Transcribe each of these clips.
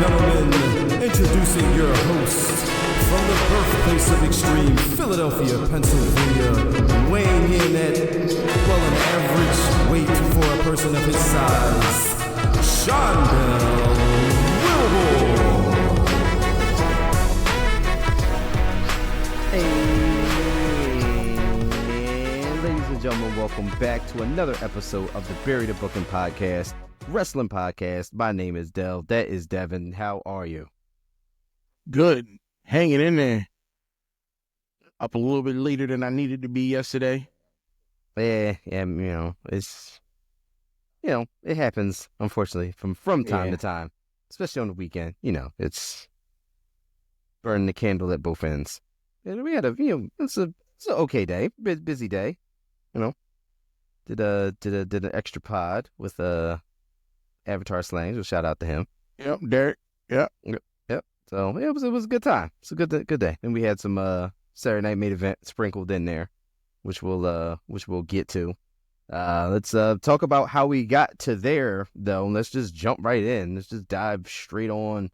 gentlemen, introducing your host from the birthplace of extreme, Philadelphia, Pennsylvania, weighing in at, well, an average weight for a person of his size, Shondell Wilbur. Hey, ladies and gentlemen, welcome back to another episode of the Bury the Booking Podcast, Wrestling Podcast. My name is Del. That is Devin. How are you? Good. Hanging in there. Up a little bit later than I needed to be yesterday. Yeah, it happens, unfortunately, from time to time, especially on the weekend. It's burning the candle at both ends. And we had it's an okay day, busy day. Did an extra pod with Avatar Slang. So shout out to him. Yep, Derek. Yep. So it was a good time. It's a good day. And we had some Saturday night main event sprinkled in there, which we'll get to. Let's talk about how we got to there, though. Let's just jump right in. Let's just dive straight on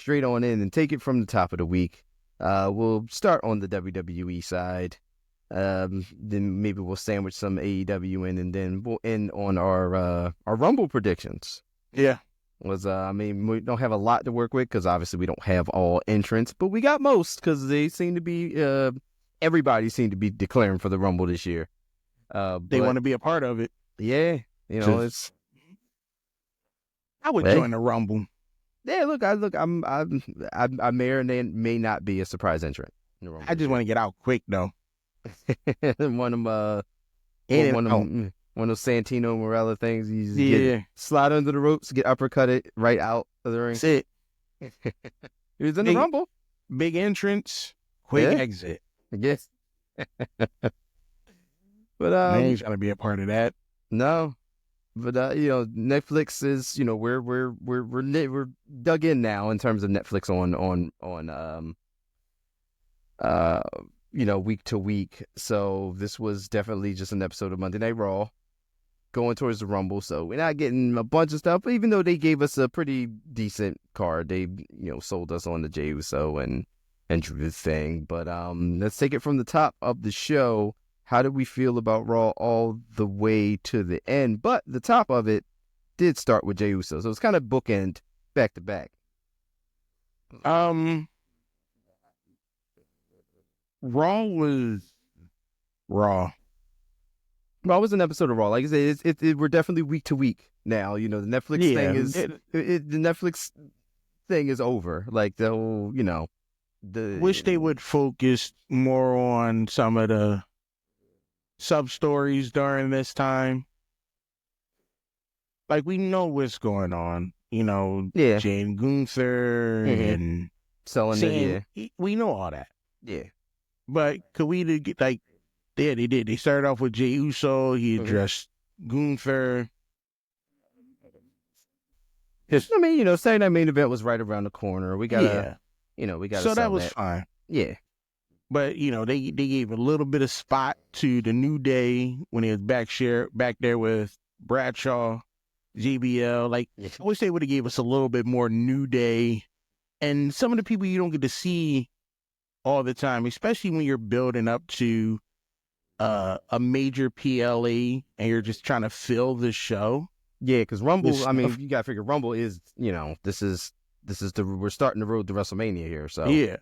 in and take it from the top of the week. We'll start on the WWE side. Then maybe we'll sandwich some AEW in, and then we'll end on our Rumble predictions. Yeah. We don't have a lot to work with because obviously we don't have all entrants, but we got most because they seem to be, everybody seemed to be declaring for the Rumble this year. They want to be a part of it. Yeah. I would join the Rumble. Yeah, I may or may not be a surprise entrant in the Rumble. I just want to get out quick though. One of those Santino Morella things. You just slide under the ropes, get uppercutted right out of the ring. That's it. He was in the Rumble. Big entrance, quick exit. I guess. But I ain't gonna be a part of that. No. But Netflix is we're dug in now in terms of Netflix on week to week. So this was definitely just an episode of Monday Night Raw going towards the Rumble. So we're not getting a bunch of stuff, even though they gave us a pretty decent card. They sold us on the Jey Uso and Drew thing. But let's take it from the top of the show. How did we feel about Raw all the way to the end? But the top of it did start with Jey Uso, so it's kind of bookend back to back. Raw was Raw. Raw was an episode of Raw. Like I said, we're definitely week to week now. The Netflix thing is the Netflix thing is over. Like the whole, wish they would focus more on some of the sub stories during this time. Like we know what's going on. Jane Gunther and selling it. Yeah. We know all that. Yeah. But could we get they did. They started off with Jey Uso. He addressed Gunther. Saturday night main event was right around the corner. We got so that was fine. Yeah. But they gave a little bit of spot to the New Day when he was back there with Bradshaw, JBL. Like I wish they would have gave us a little bit more New Day and some of the people you don't get to see all the time, especially when you're building up to a major PLE and you're just trying to fill the show. Yeah, because Rumble. You gotta figure Rumble is this is we're starting the road to WrestleMania here. So yeah.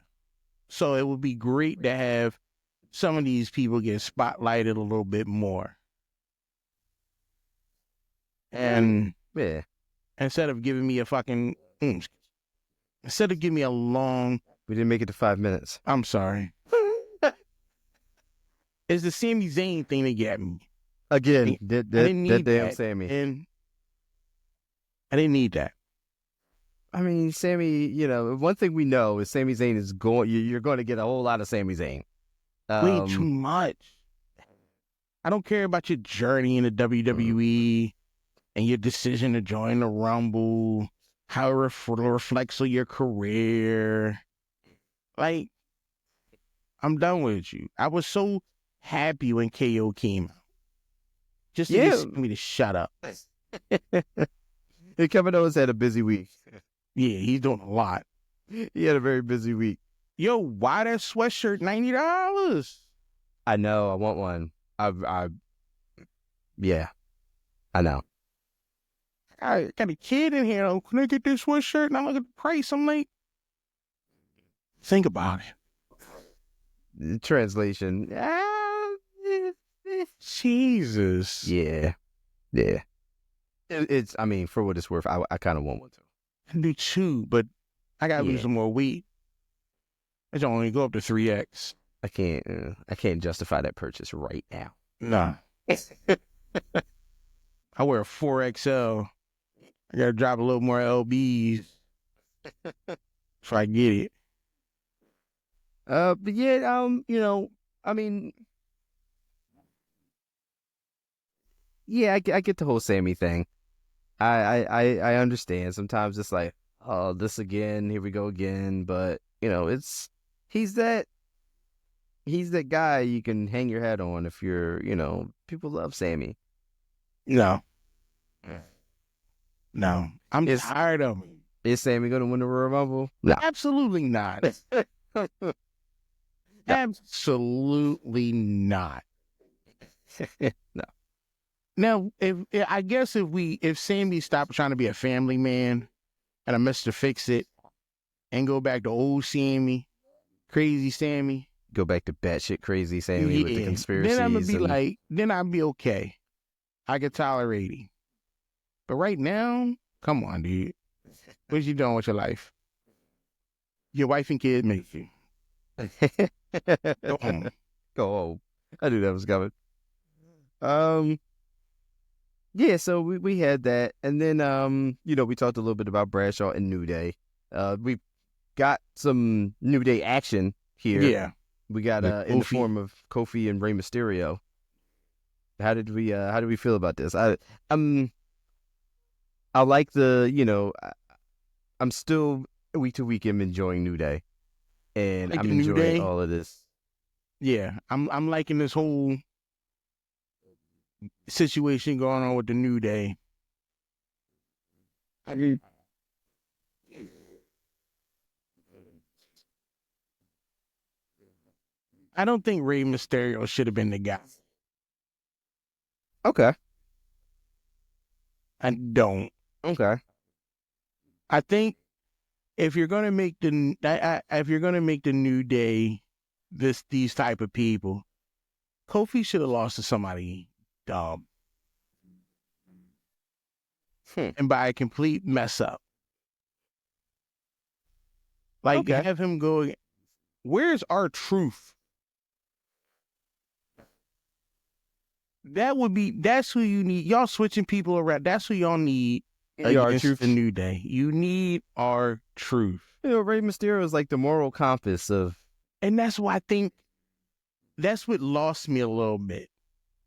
So it would be great to have some of these people get spotlighted a little bit more. And instead of giving me a fucking... instead of giving me a long... We didn't make it to 5 minutes. I'm sorry. It's the Sami Zayn thing that got me. Again, that damn Sami. And I didn't need that. I mean, Sami, one thing we know is Sami Zayn is you're going to get a whole lot of Sami Zayn. Way too much. I don't care about your journey in the WWE and your decision to join the Rumble, how it reflects on your career. Like, I'm done with you. I was so happy when KO came out. Just to get me to shut up. Kevin Owens had a busy week. Yeah, he's doing a lot. He had a very busy week. Yo, why that sweatshirt $90? I know. I want one. Yeah, I know. I got a kid in here. Oh, can I get this sweatshirt? And I look at the price. I'm like, think about it. Translation. Jesus. Yeah. It's. I mean, for what it's worth, I kind of want one too. I do too, but I gotta lose some more weight. I can only go up to 3X. I can't justify that purchase right now. Nah. I wear a 4XL. I gotta drop a little more LBs if I get it. But yeah, I mean, yeah, I get the whole Sammy thing. I understand. Sometimes it's like, oh, this again, here we go again. But he's that guy you can hang your hat on if you're, people love Sammy. No, I'm tired of him. Is Sammy gonna win the Royal Rumble? No, Absolutely not. Absolutely not. No. Now, if Sammy stopped trying to be a family man and a Mr. Fix It and go back to old Sammy, crazy Sammy, go back to batshit crazy Sammy with the conspiracies. Then I'm gonna be then I'll be okay. I can tolerate him. But right now, come on, dude. What you doing with your life? Your wife and kid make you. Go home. Go home. I knew that was coming. Yeah, so we had that, and then we talked a little bit about Bradshaw and New Day. We got some New Day action here. Yeah, we got in the form of Kofi and Rey Mysterio. How did we feel about this? I like I'm still week to week enjoying New Day, and I'm enjoying all of this. Yeah, I'm liking this whole situation going on with the New Day. I don't think Rey Mysterio should have been the guy. Okay. I don't. Okay. I think if you're gonna make the New Day these type of people, Kofi should have lost to somebody dumb. And by a complete mess up. Like, have him go, where's R-Truth? That's who you need. Y'all switching people around. That's who y'all need against the New Day. You need R-Truth. Rey Mysterio is like the moral compass of... And that's why I think that's what lost me a little bit.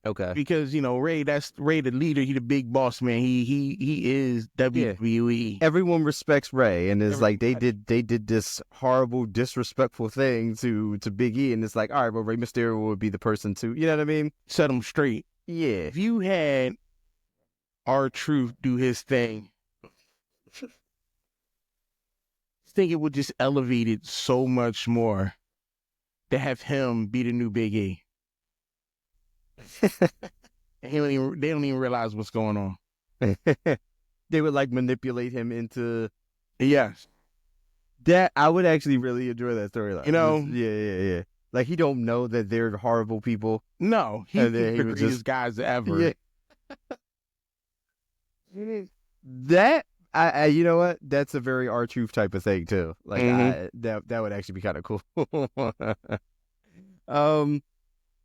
Okay. Because, Rey, that's Rey the leader. He the big boss, man. He is WWE. Yeah. Everyone respects Rey, and it's like they did this horrible, disrespectful thing to Big E, and it's like, all right, well, Rey Mysterio would be the person to, you know what I mean? Set him straight. Yeah. If you had R-Truth do his thing, I think it would just elevate it so much more to have him be the new Big E. They don't even realize what's going on. They would manipulate him into... Yes. That, I would actually really enjoy that storyline. Yeah. Like, he don't know that they're horrible people. No, he's the greatest guys ever. Yeah. That, you know what? That's a very R-Truth type of thing, too. Like, that would actually be kind of cool.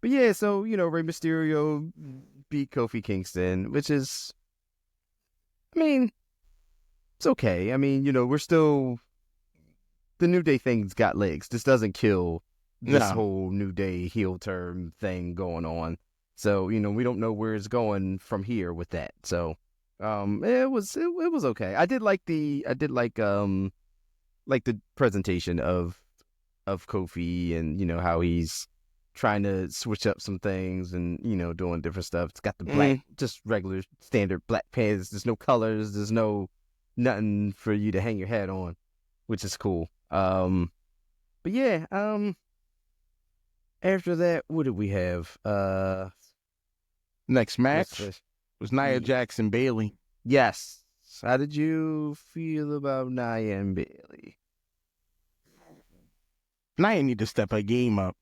But yeah, so, Rey Mysterio beat Kofi Kingston, which is, I mean, it's okay. I mean, we're still, the New Day thing's got legs. This doesn't kill this whole New Day heel turn thing going on. So, we don't know where it's going from here with that. So, it was okay. I did like the presentation of Kofi and, how he's trying to switch up some things and, doing different stuff. It's got the black, just regular standard black pants. There's no colors. There's no nothing for you to hang your hat on, which is cool. But yeah, after that, what did we have? Next match was Nia Jax and Bayley. Yes. How did you feel about Nia and Bayley? Nia need to step her game up.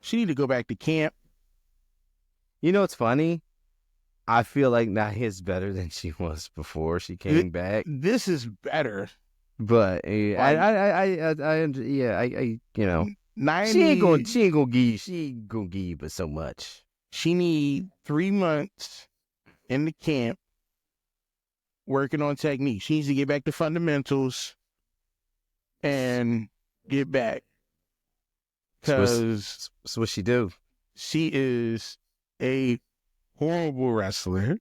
She need to go back to camp. You know what's funny? I feel like Nia's better than she was before she came back. This is better. But you know, Nia she ain't gonna give you but so much. She need 3 months in the camp working on technique. She needs to get back to fundamentals and get back. Because so what she do? She is a horrible wrestler.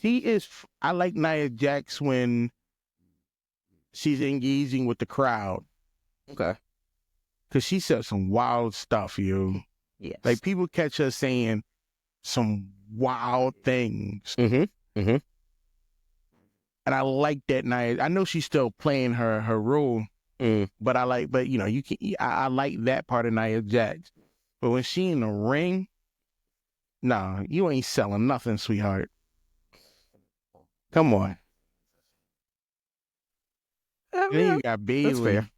She is. I like Nia Jax when she's engaging with the crowd. Okay. Because she said some wild stuff, you. Yes. Like, people catch her saying some wild things. Mm-hmm. Mm-hmm. And I like that Nia. I know she's still playing her role, but you know, you can. I like that part of Nia Jax. But when she in the ring, nah, you ain't selling nothing, sweetheart. Come on. And then you got Bayley. That's fair.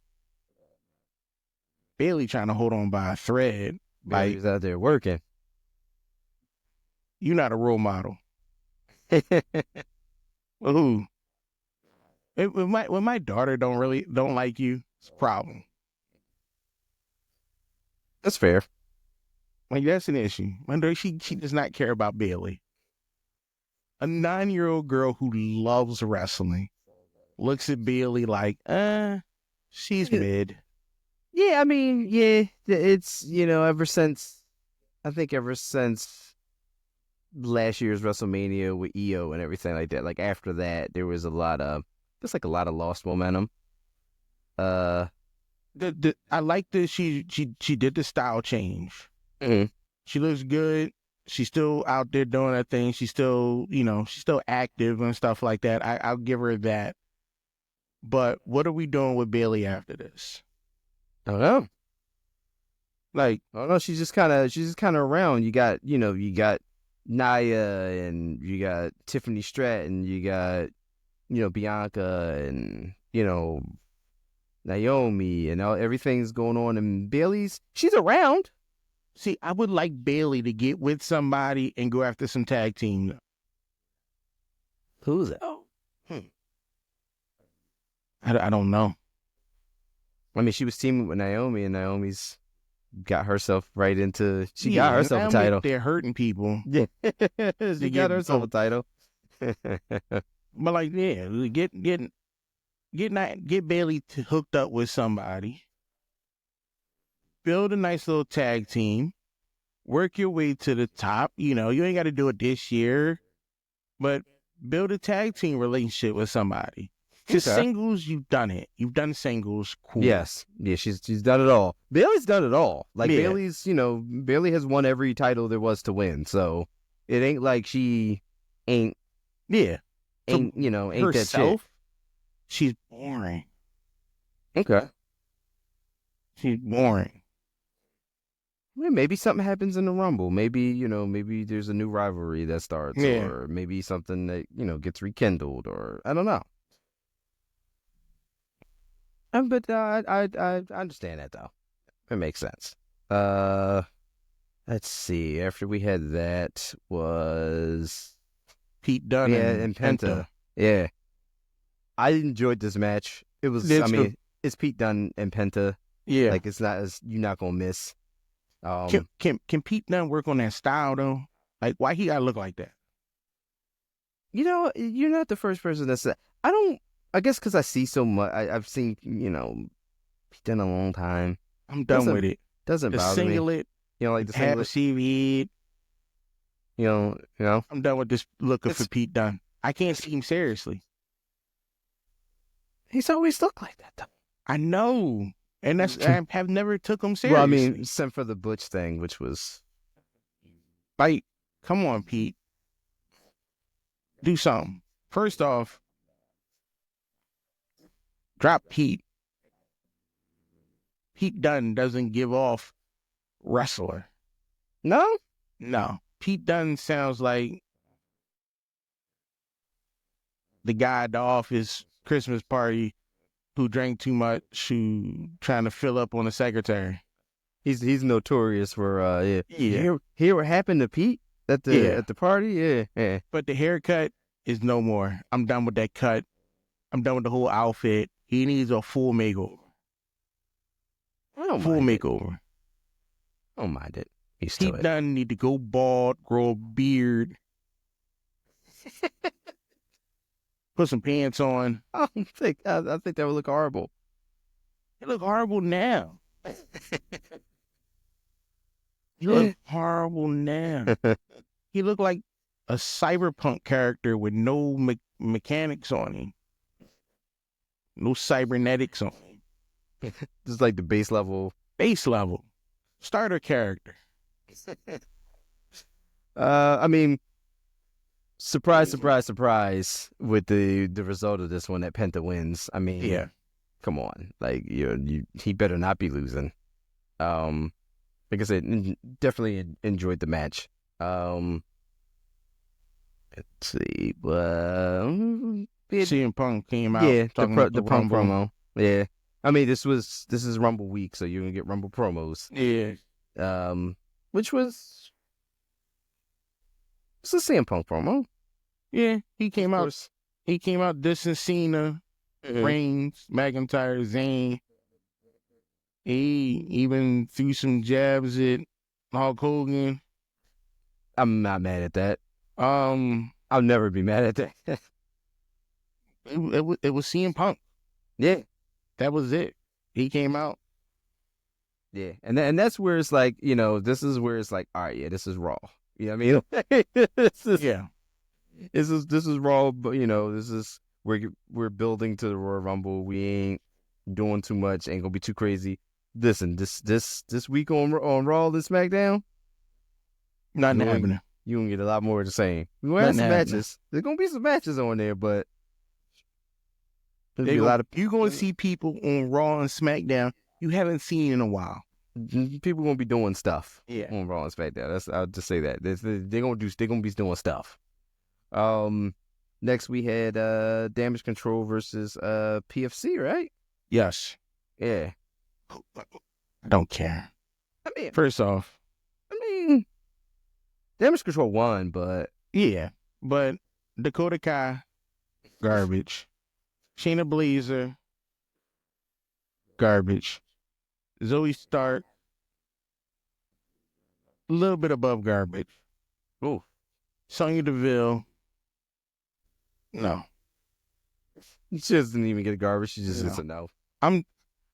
Bayley trying to hold on by a thread. Bayley's out there working. You're not a role model. Well, who? When my daughter don't like you, it's a problem. That's fair. Like, that's an issue. She does not care about Bayley. A 9-year-old girl who loves wrestling looks at Bayley like, she's mid. Yeah, I mean, yeah, it's, you know, ever since last year's WrestleMania with EO and everything like that, like after that, there was a lot of lost momentum. I like that she did the style change. Mm-hmm. She looks good. She's still out there doing her thing. She's still, you know, she's still active and stuff like that. I'll give her that. But what are we doing with Bayley after this? I don't know. Like, I don't know. She's just kind of around. You got Nia and you got Tiffany Stratton. You got, Bianca and, Naomi and everything's going on. And Bayley's, she's around. See, I would like Bayley to get with somebody and go after some tag team. Who's that? Oh. I don't know. I mean, she was teaming with Naomi, and Naomi's got herself right into. She got herself Naomi, a title. They're hurting people. Yeah, she got herself a title. But like, yeah, get Bayley hooked up with somebody. Build a nice little tag team. Work your way to the top. You know, you ain't got to do it this year, but build a tag team relationship with somebody. Because singles, you've done it. You've done singles. Cool. Yes. Yeah, she's done it all. Bayley's done it all. Like, Bayley's, Bayley has won every title there was to win. So it ain't like she ain't. Yeah. Ain't herself, that chick. She's boring. Okay. She's boring. Well, maybe something happens in the Rumble. Maybe, maybe there's a new rivalry that starts. Yeah. Or maybe something that, gets rekindled. Or I don't know. But I understand that, though. It makes sense. Let's see. After we had that was Pete Dunne and Penta. Yeah. I enjoyed this match. It was, it's Pete Dunne and Penta. Yeah. Like, you're not going to miss. Can Pete Dunne work on that style, though? Like, why he got to look like that? You're not the first person that said, I guess because I see so much. I've seen, Pete Dunne a long time. I'm done with it. Doesn't bother me. Singlet. Like the singlet. CV. I'm done with this looking for Pete Dunne. I can't see him seriously. He's always looked like that, though. I know. And I have never took him seriously. Well, I mean, except for the Butch thing, which was... Like, come on, Pete. do something. First off, drop Pete. Pete Dunne doesn't give off wrestler. No? No. Pete Dunne sounds like the guy at the office Christmas party who drank too much, who trying to fill up on the secretary. He's notorious for Yeah. Hear what happened to Pete at the party? Yeah. But the haircut is no more. I'm done with that cut. I'm done with the whole outfit. He needs a full makeover. Makeover. I don't mind it. He's Pete Dunne need to go bald, grow a beard, put some pants on. I think that would look horrible. It look horrible now. He look horrible now. He looked like a cyberpunk character with no mechanics on him. No cybernetics on him. Just like the base level. Starter character. I mean, surprise with the result of this one that Penta wins. I mean, Yeah. Come on. Like he better not be losing. Like I said, definitely enjoyed the match. Let's see. CM Punk came out. Yeah, talking the about the Punk Rumble. promo. Yeah, I mean this is Rumble week, so you're gonna get Rumble promos. Yeah. Which was it's a CM Punk promo. Yeah, he came Of out. course. He came out dissing Cena, Reigns, McIntyre, Zayn. He even threw some jabs at Hulk Hogan. I'm not mad at that. I'll never be mad at that. It was CM Punk. Yeah, That was it. He came out. yeah, and that's where it's like, this is where it's like, all right, yeah, this is Raw. You know what I mean? this is Raw, but this is we're building to the Royal Rumble. We ain't doing too much. Ain't gonna be too crazy. Listen, this week on Raw and SmackDown, Nothing happening. You gonna get a lot more of the same. We gonna have some matches. There's gonna be some matches on there, but there'll be a lot of you're gonna see people on Raw and SmackDown you haven't seen in a while. people gonna be doing stuff. Yeah. On Raw and SmackDown. I'll just say that they're gonna be doing stuff. Next we had Damage Control versus PFC, right? Yes. Yeah. I don't care. I mean, First off, Damage Control won, but yeah, but Dakota Kai, garbage. Shayna Baszler, garbage. Zoe Stark, a little bit above garbage. ooh, Sonya Deville, no. she doesn't even get garbage. She just gets a no.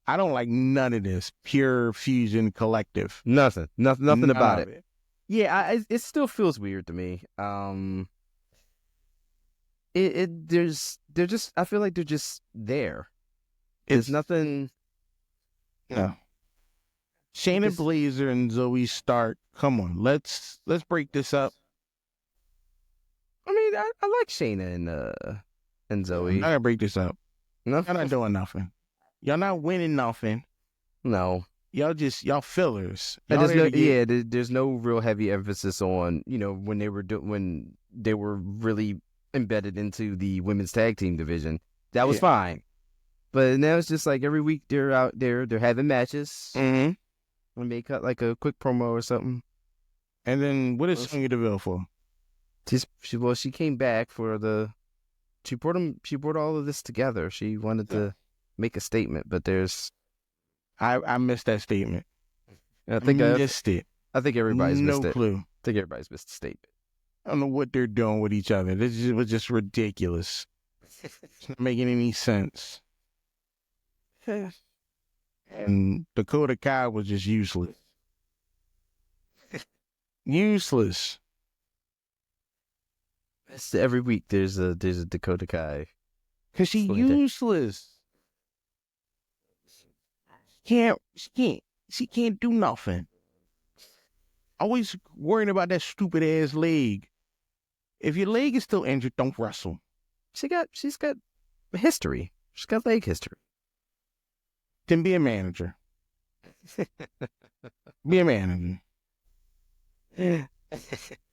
I don't like none of this pure fusion collective. Nothing None about of it. Yeah, it still feels weird to me. They're just, I feel like they're just there. There's nothing. No. Shayna Baszler and Zoe Stark. Come on, let's break this up. I mean, I like Shayna and Zoe. I'm not gonna break this up. No, Y'all not doing nothing. Y'all not winning nothing. no. Y'all fillers. And Y'all there's no real heavy emphasis on when they were really embedded into the women's tag team division. That was fine, but now it's just like every week they're out there, they're having matches. Mm-hmm. When they cut like a quick promo or something. And then what is Sonya Deville for? She came back for she brought all of this together. She wanted to make a statement, but I missed that statement. I think missed it. I think everybody's missed it. No clue. I think everybody's missed the statement. I don't know what they're doing with each other. Was just ridiculous. It's not making any sense. And Dakota Kai was just useless. Useless. Every week there's a Dakota Kai. Cause she's useless. She can't do nothing. Always worrying about that stupid ass leg. If your leg is still injured, don't wrestle. She's got history. She's got leg history. Then be a manager. Be a manager. And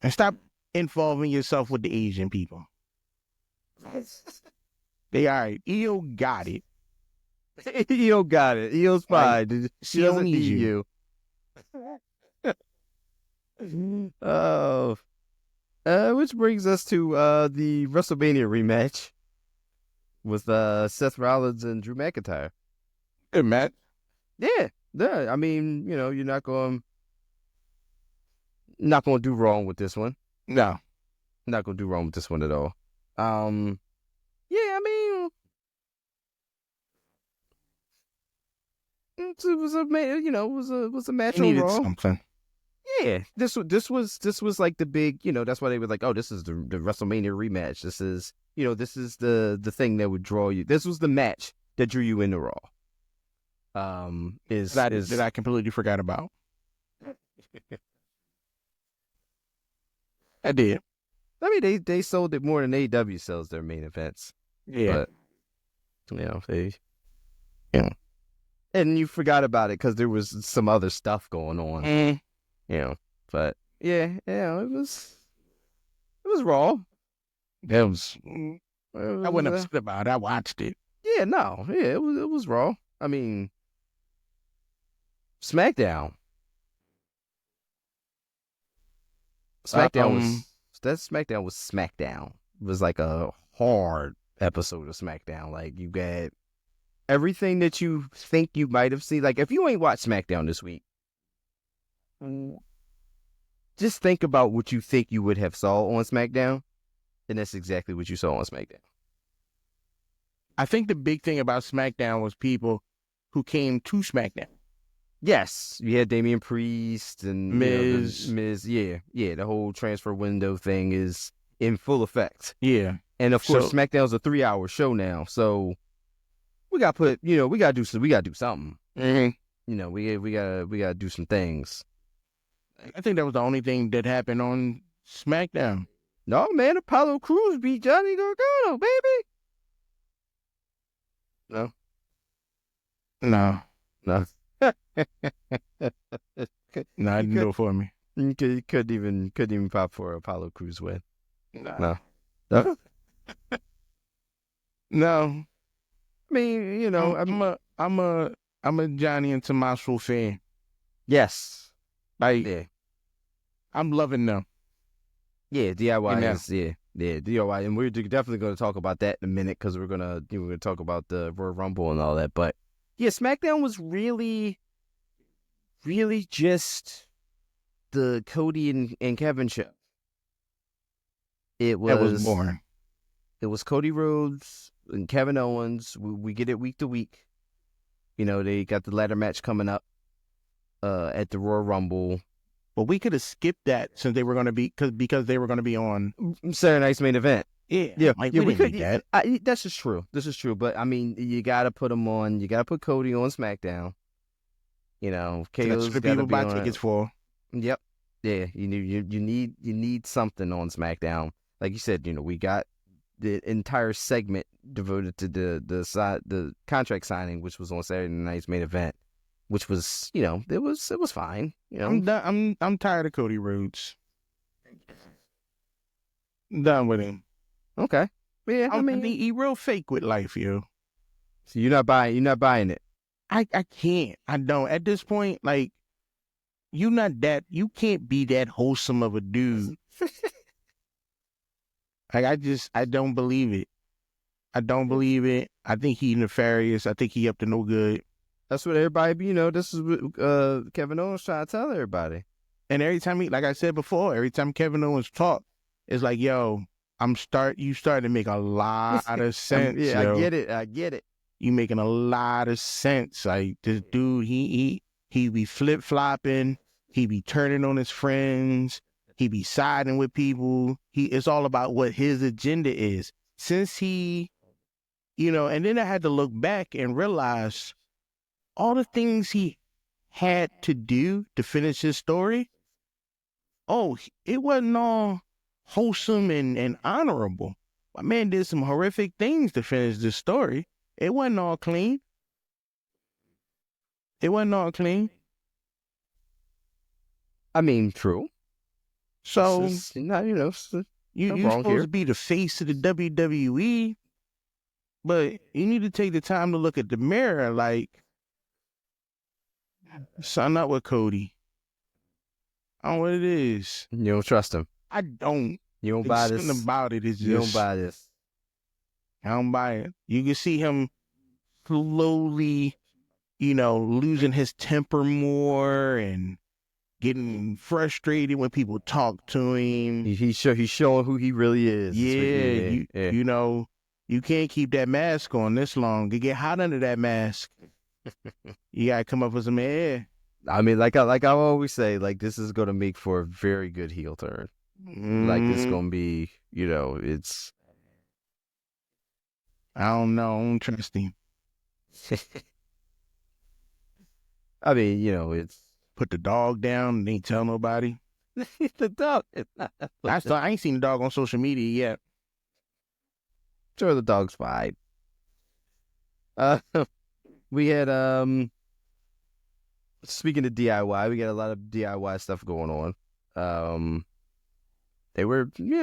stop involving yourself with the Asian people. They all right. EO got it. EO got it. EO's fine. Like, She doesn't need you. Oh. Which brings us to the WrestleMania rematch with Seth Rollins and Drew McIntyre. Good match. Yeah. I mean, you're not going to do wrong with this one. No. Not going to do wrong with this one at all. Yeah, I mean, it was a match on Raw. Something. Yeah, this was like the big, that's why they were like, oh, this is the WrestleMania rematch. This is the thing that would draw you. This was the match that drew you into Raw. That I completely forgot about. I did. I mean, they sold it more than AEW sells their main events. Yeah. But, and you forgot about it because there was some other stuff going on. But it was Raw. I wasn't upset about it. I watched it. Yeah, no, yeah, it was Raw. I mean, SmackDown. SmackDown was SmackDown. It was like a hard episode of SmackDown. Like, you got everything that you think you might have seen. Like, if you ain't watched SmackDown this week, just think about what you think you would have saw on SmackDown, and that's exactly what you saw on SmackDown. I think the big thing about SmackDown was people who came to SmackDown. Yes, you had Damian Priest and Miz. Miz, yeah. The whole transfer window thing is in full effect. Yeah, and of course, SmackDown's a 3-hour show now, so we got to do something. Mm-hmm. We gotta do some things. I think that was the only thing that happened on SmackDown. No, man, Apollo Crews beat Johnny Gargano, baby. No. No, I didn't do it for me. You couldn't even pop for Apollo Crews win. No. No. I mean, I'm a Johnny and Tommaso fan. Yes. Like, I'm loving them. Yeah, DIY is DIY, and we're definitely going to talk about that in a minute because we're gonna talk about the Royal Rumble and all that. But yeah, SmackDown was really, really just the Cody and Kevin show. That was boring. It was Cody Rhodes and Kevin Owens. We get it week to week. They got the ladder match coming up at the Royal Rumble. But we could have skipped that since they were going to be because they were going to be on Saturday night's main event. Yeah. We didn't need that. That's just true. This is true. But I mean, you got to put them on. You got to put Cody on SmackDown. KO's got to people be buy on tickets for. Yep. Yeah. You need something on SmackDown. Like you said, we got the entire segment devoted to the contract signing, which was on Saturday night's main event. Which was, it was fine. I'm tired of Cody Rhodes. Done with him. Okay. Yeah, I mean, he real fake with life, yo. So you're not buying it. I can't. I don't. At this point, like, you can't be that wholesome of a dude. Like, I don't believe it. I don't believe it. I think he nefarious. I think he up to no good. That's what everybody, this is what Kevin Owens trying to tell everybody. And every time like I said before, every time Kevin Owens talk, it's like, yo, you starting to make a lot of sense. Yeah, yo. I get it. You making a lot of sense. Like, this dude, he be flip-flopping. He be turning on his friends. He be siding with people. It's all about what his agenda is. Since he, and then I had to look back and realize all the things he had to do to finish his story. Oh, it wasn't all wholesome and honorable. My man did some horrific things to finish this story. It wasn't all clean. It wasn't all clean. I mean, true. So, not, you know, you're wrong supposed here. to be the face of the WWE, but you need to take the time to look at the mirror like, son, not with Cody. I don't know what it is. You don't trust him. I don't. You don't buy this. Something about it is just. You don't buy this. I don't buy it. You can see him slowly, losing his temper more and getting frustrated when people talk to him. He's showing who he really is. Yeah. You can't keep that mask on this long. You get hot under that mask. You gotta come up with some air. I mean, like I always say, like, this is gonna make for a very good heel turn. Like, it's gonna be, it's. I don't know. I don't trust him. I mean, it's. Put the dog down and ain't tell nobody. The dog. I ain't seen the dog on social media yet. Sure, the dog's fine. We had speaking of DIY, we got a lot of DIY stuff going on. They were, we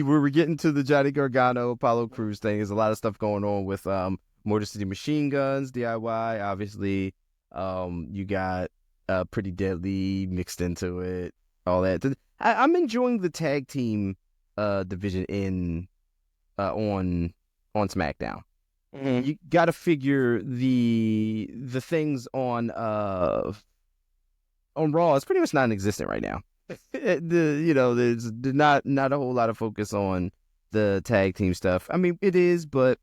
were getting to the Johnny Gargano, Apollo Crews thing. There's a lot of stuff going on with Motor City Machine Guns, DIY. Obviously, you got Pretty Deadly mixed into it, all that. I'm enjoying the tag team division on SmackDown. Mm-hmm. You got to figure the things on Raw is pretty much non-existent right now. There's not a whole lot of focus on the tag team stuff. I mean, it is, but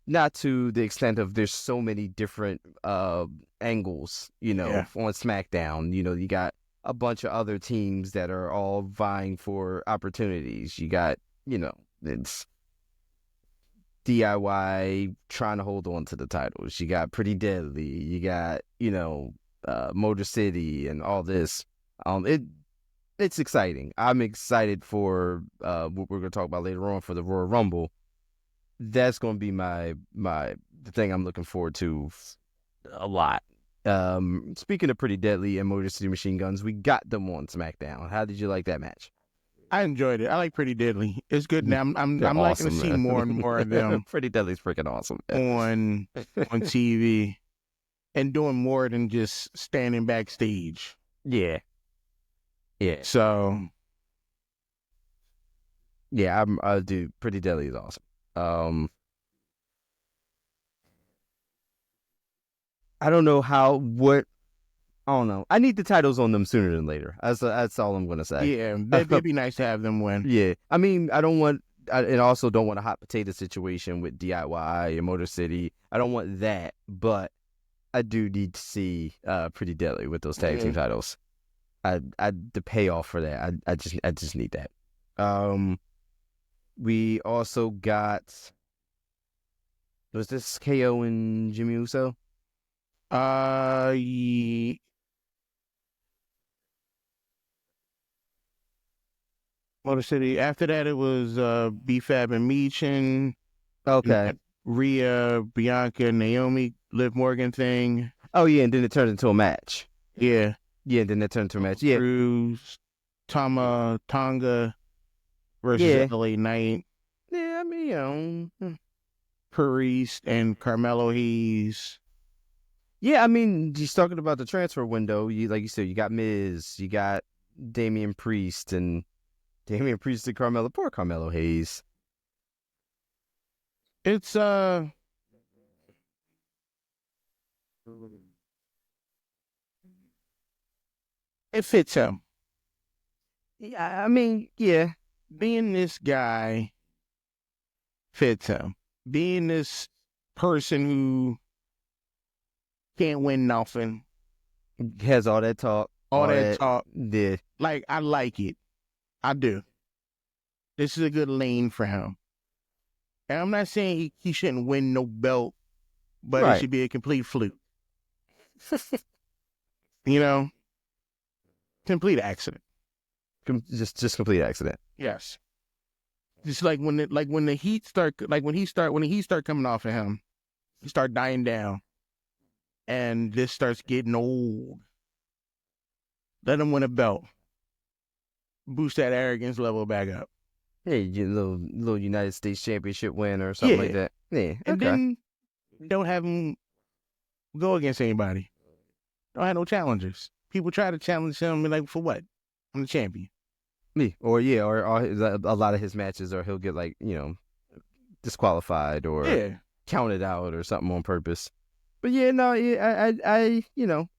not to the extent of there's so many different angles, on SmackDown. You got a bunch of other teams that are all vying for opportunities. You got, it's DIY trying to hold on to the titles. You got Pretty Deadly. You got, Motor City and all this. It's exciting. I'm excited for what we're going to talk about later on for the Royal Rumble. That's going to be the thing I'm looking forward to a lot. Speaking of Pretty Deadly and Motor City Machine Guns, we got them on SmackDown. How did you like that match? I enjoyed it. I like Pretty Deadly. It's good now. I'm They're liking awesome, to see man. more and more of them Pretty Deadly's freaking awesome on TV and doing more than just standing backstage. Yeah. So, yeah, dude, Pretty Deadly is awesome. I don't know I don't know. I need the titles on them sooner than later. That's all I'm gonna say. Yeah, it'd be nice to have them win. Yeah, I mean, and also don't want a hot potato situation with DIY and Motor City. I don't want that, but I do need to see Pretty Deadly with those tag team titles. The payoff for that. I just need that. We also got. Was this KO and Jimmy Uso? Yeah. Motor City. After that, it was B-Fab and Meechin. Okay. Rhea, Bianca, Naomi, Liv Morgan thing. Oh yeah, and then it turned into a match. Yeah. Yeah, and then it turned into a match. Yeah. Cruz, Tonga versus LA Knight. Yeah, I mean, Priest and Carmelo Hayes. Yeah, I mean, just talking about the transfer window, like you said, you got Miz, you got Damian Priest and Carmelo. Poor Carmelo Hayes. It's it fits him. Yeah, I mean, yeah. Being this guy fits him. Being this person who can't win nothing. Has all that talk. All that talk. Yeah. Like, I like it. I do. This is a good lane for him. And I'm not saying he shouldn't win no belt, but Right. It should be a complete fluke. Complete accident. Just complete accident. Yes. Just like when the heat start coming off of him, he start dying down, and this starts getting old. Let him win a belt. Boost that arrogance level back up. Hey, you little United States Championship win or something like that. Yeah, and then don't have him go against anybody. Don't have no challengers. People try to challenge him and like, for what? I'm the champion. Or a lot of his matches, or he'll get like, disqualified or counted out or something on purpose. But I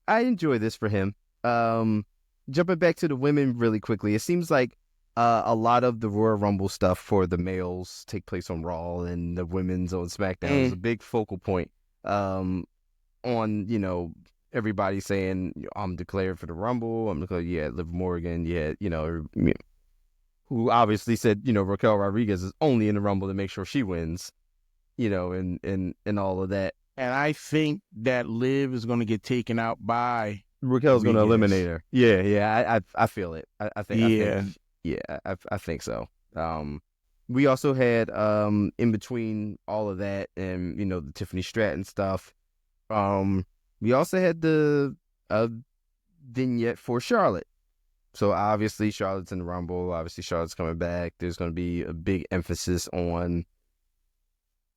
enjoy this for him. Jumping back to the women really quickly, it seems like a lot of the Royal Rumble stuff for the males take place on Raw, and the women's on SmackDown is a big focal point. On everybody saying, I'm declared for the Rumble. I'm declared. Yeah, Liv Morgan. Yeah, who obviously said, Raquel Rodriguez is only in the Rumble to make sure she wins. And all of that. And I think that Liv is going to get taken out by Raquel's going to eliminate her. Yeah. I feel it. I think so. We also had in between all of that and the Tiffany Stratton stuff. We also had the vignette for Charlotte. So obviously Charlotte's in the Rumble. Obviously Charlotte's coming back. There's going to be a big emphasis on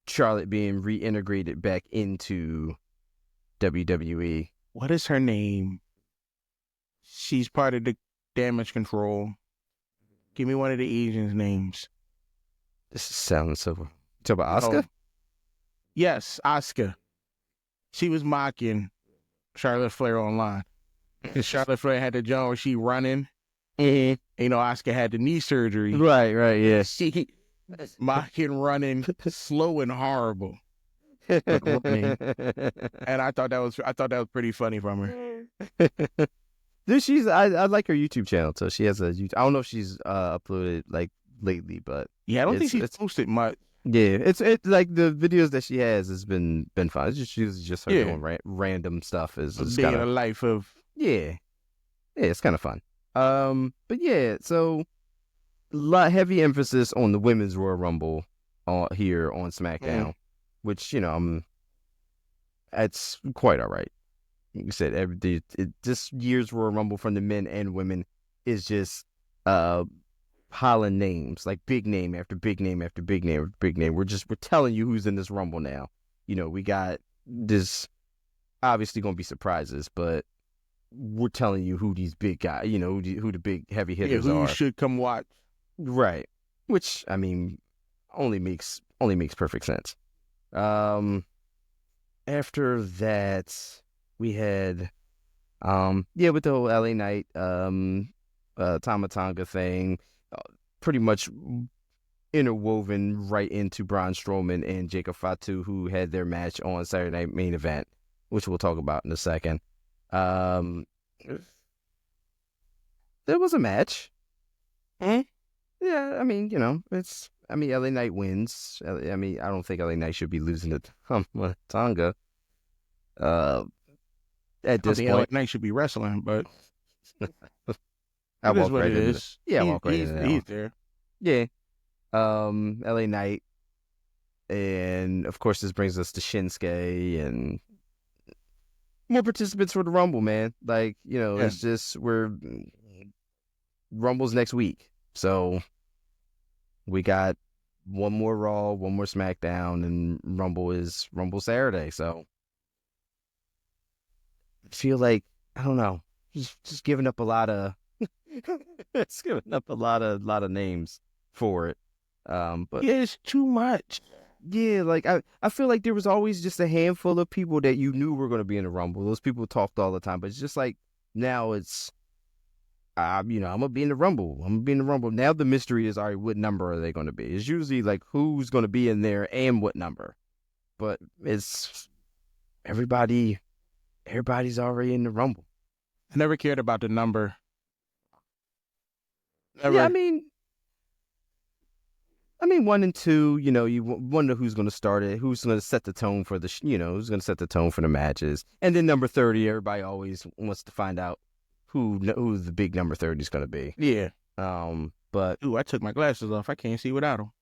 Charlotte being reintegrated back into WWE. What is her name? She's part of the Damage Control. Give me one of the Asians' names. This sounds so... Talk about Asuka? Oh. Yes, Asuka. She was mocking Charlotte Flair online. Because Charlotte Flair had the joint where she running. Mm-hmm. Asuka had the knee surgery. Right, yeah. She mocking running slow and horrible. Running. And I thought that was pretty funny from her. Dude, I like her YouTube channel. So she has a YouTube. I don't know if she's uploaded like lately, but yeah, I don't think she's posted much. Yeah, it's like the videos that she has been fun. It's just her doing random stuff. Is kind of life of it's kind of fun. But yeah, so heavy emphasis on the women's Royal Rumble here on SmackDown, which it's quite all right. Like you said, this year's Royal Rumble from the men and women is just piling names, like big name after big name after big name after big name. We're telling you who's in this Rumble now. We got this, obviously going to be surprises, but we're telling you who these big guys, who the big heavy hitters who are. You should come watch. Right. Which, I mean, only makes perfect sense. After that, we had, with the whole LA Knight, Tama Tonga thing, pretty much interwoven right into Braun Strowman and Jacob Fatu, who had their match on Saturday Night Main Event, which we'll talk about in a second. There was a match. Yeah, I mean, LA Knight wins. I don't think LA Knight should be losing to Tonga. At this point, LA Knight should be wrestling, but I walk right into it. Yeah, I walk right into that. He's there. Yeah. LA Knight. And of course, this brings us to Shinsuke and more participants for the Rumble, man. Like, it's just, Rumble's next week. So we got one more Raw, one more SmackDown, and Rumble Saturday. So I feel like, I don't know, just giving up a lot of it's giving up a lot of names for it. But yeah, it's too much. Yeah, like I feel like there was always just a handful of people that you knew were going to be in the Rumble. Those people talked all the time, but it's just like now it's, I'm gonna be in the Rumble. Now the mystery is, all right, what number are they going to be? It's usually like who's going to be in there and what number, but it's everybody's already in the Rumble. I never cared about the number. Never. Yeah, I mean 1 and 2, you wonder who's going to start it, who's going to set the tone for who's going to set the tone for the matches. And then number 30, everybody always wants to find out who the big number 30 is going to be. Yeah. But Ooh, I took my glasses off. I can't see without them.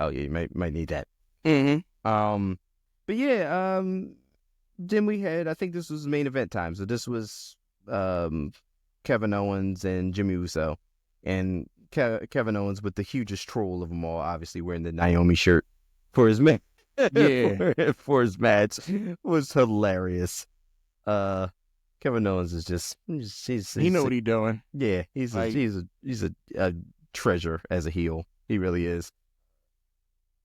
oh yeah, you might need that. Mm-hmm. But yeah, then we had, I think this was main event time. So this was Kevin Owens and Jimmy Uso, and Kevin Owens with the hugest troll of them all, obviously wearing the Naomi shirt for his match. Yeah. for his match was hilarious. Kevin Owens is just He know what he's doing. Yeah, he's a treasure as a heel. He really is.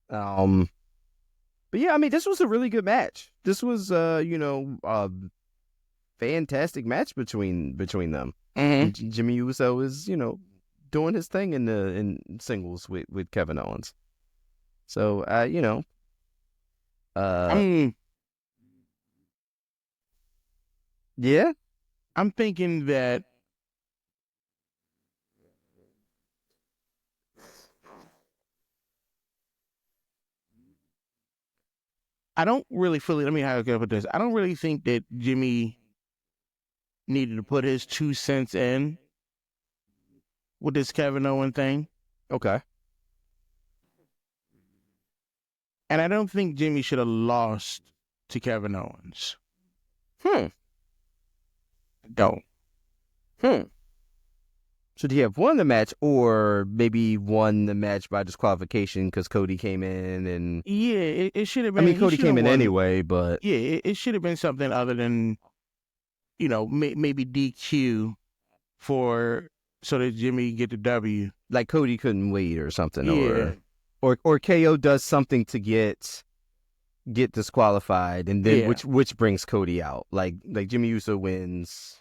But yeah, I mean, this was a really good match. This was a fantastic match between them. Mm-hmm. Jimmy Uso is, doing his thing in singles with Kevin Owens. So yeah. I'm thinking that I don't really fully, let me how can I put this? I don't really think that Jimmy needed to put his 2 cents in with this Kevin Owen thing. Okay. And I don't think Jimmy should have lost to Kevin Owens. Don't. Should he have won the match, or maybe won the match by disqualification because Cody came in and... Yeah, it should have been... I mean, Cody came in anyway, but... Yeah, it should have been something other than, maybe DQ so that Jimmy get the W. Like Cody couldn't wait or something, Yeah. or KO does something to get disqualified, and then which brings Cody out. Like Jimmy Uso wins...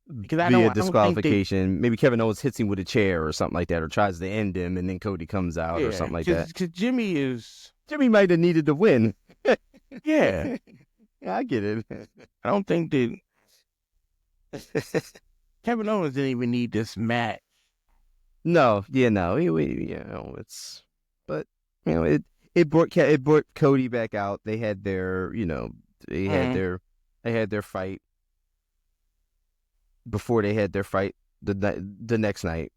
via disqualification. Maybe Kevin Owens hits him with a chair or something like that, or tries to end him, and then Cody comes out or something like that. Because Jimmy might have needed to win. Yeah. I get it. I don't think that Kevin Owens didn't even need this match. No. It brought Cody back out. They had their, they had their fight. Before they had their fight the next night.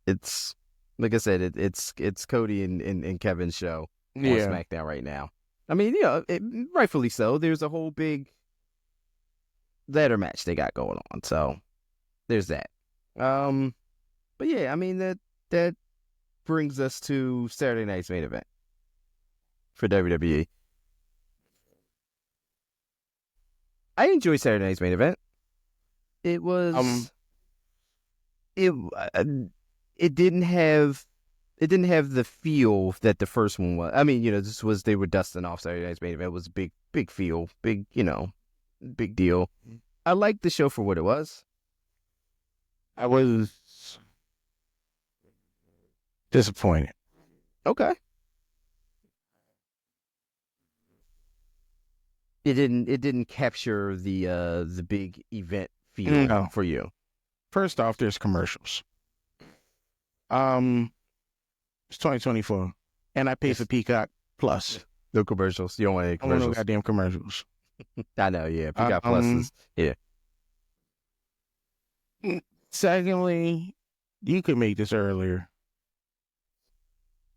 It's like I said, it's Cody and Kevin's show on SmackDown right now. I mean, rightfully so. There's a whole big ladder match they got going on, so there's that. But yeah, I mean that brings us to Saturday night's main event for WWE. I enjoy Saturday night's main event. It was it didn't have the feel that the first one was. I mean, they were dusting off Saturday night's main event. It was big feel, big deal. I liked the show for what it was. I was disappointed. Okay. It didn't capture the big event feel for you. First off, there's commercials. It's 2024, and I pay for Peacock Plus. No commercials. You don't want any commercials. I want no goddamn commercials. I know, yeah. Peacock Plus is, yeah. Secondly, you could make this earlier.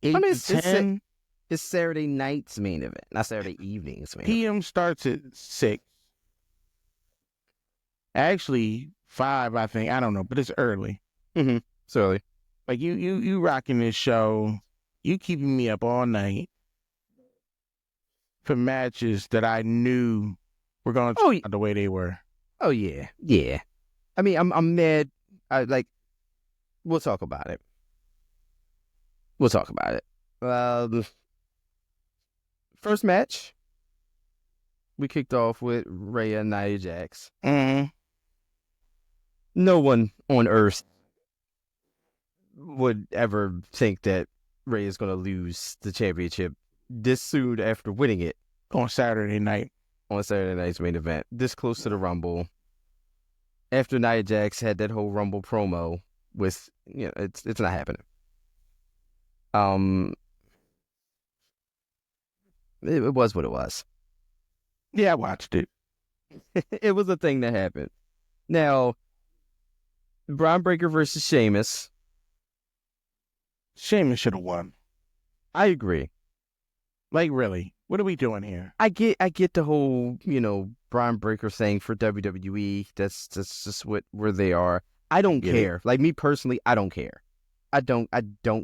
8 I mean, to 10. It's Saturday night's main event, not Saturday evening's main event. PM starts at 6. Actually, 5, I think. I don't know, but it's early. Mm-hmm. It's early. Like, you rocking this show. You keeping me up all night for matches that I knew were going to turn out the way they were. Oh, yeah. Yeah. I mean, I'm mad. We'll talk about it. First match, we kicked off with Rhea and Nia Jax. Mm-hmm. No one on earth would ever think that Rhea is going to lose the championship this soon after winning it. On Saturday night. On Saturday night's main event. This close to the Rumble. After Nia Jax had that whole Rumble promo with, it's not happening. It was what it was. Yeah, I watched it. It was a thing that happened. Now, Braun Breaker versus Sheamus. Sheamus should have won. I agree. Like, really, what are we doing here? I get the whole, Braun Breaker thing for WWE. That's just where they are. I don't care. Like, me personally, I don't care. I don't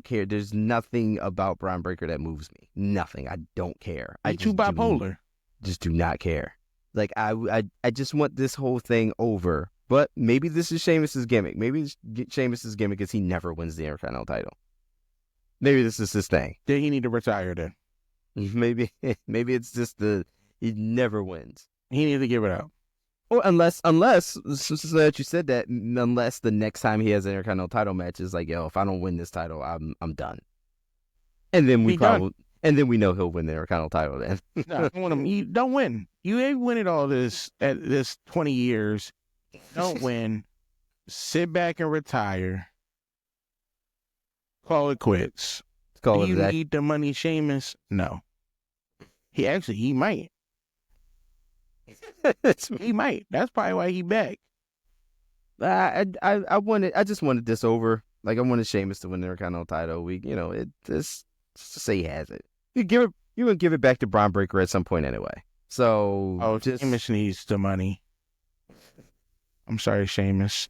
care. There's nothing about Braun Breaker that moves me. Nothing. I don't care. He's too bipolar. Just do not care. Like, I just want this whole thing over. But maybe this is Sheamus's gimmick. Maybe Sheamus's gimmick is he never wins the Intercontinental title. Maybe this is his thing. Then he need to retire then. Maybe it's just he never wins. He needs to give it up. Or unless so that you said that, unless the next time he has an Intercontinental title match is like, yo, if I don't win this title, I'm done. And then we know he'll win the Intercontinental title then. No, I want him. You don't win. You ain't winning all this at this 20 years. Don't win. Sit back and retire. Call it quits. Do you need the money, Sheamus? No. He might. He might. That's probably why he back. I just wanted this over. Like, I wanted Sheamus to win the Intercontinental title. Just to say he has it. You would give it back to Braun Breaker at some point anyway. So Sheamus needs the money. I'm sorry, Sheamus.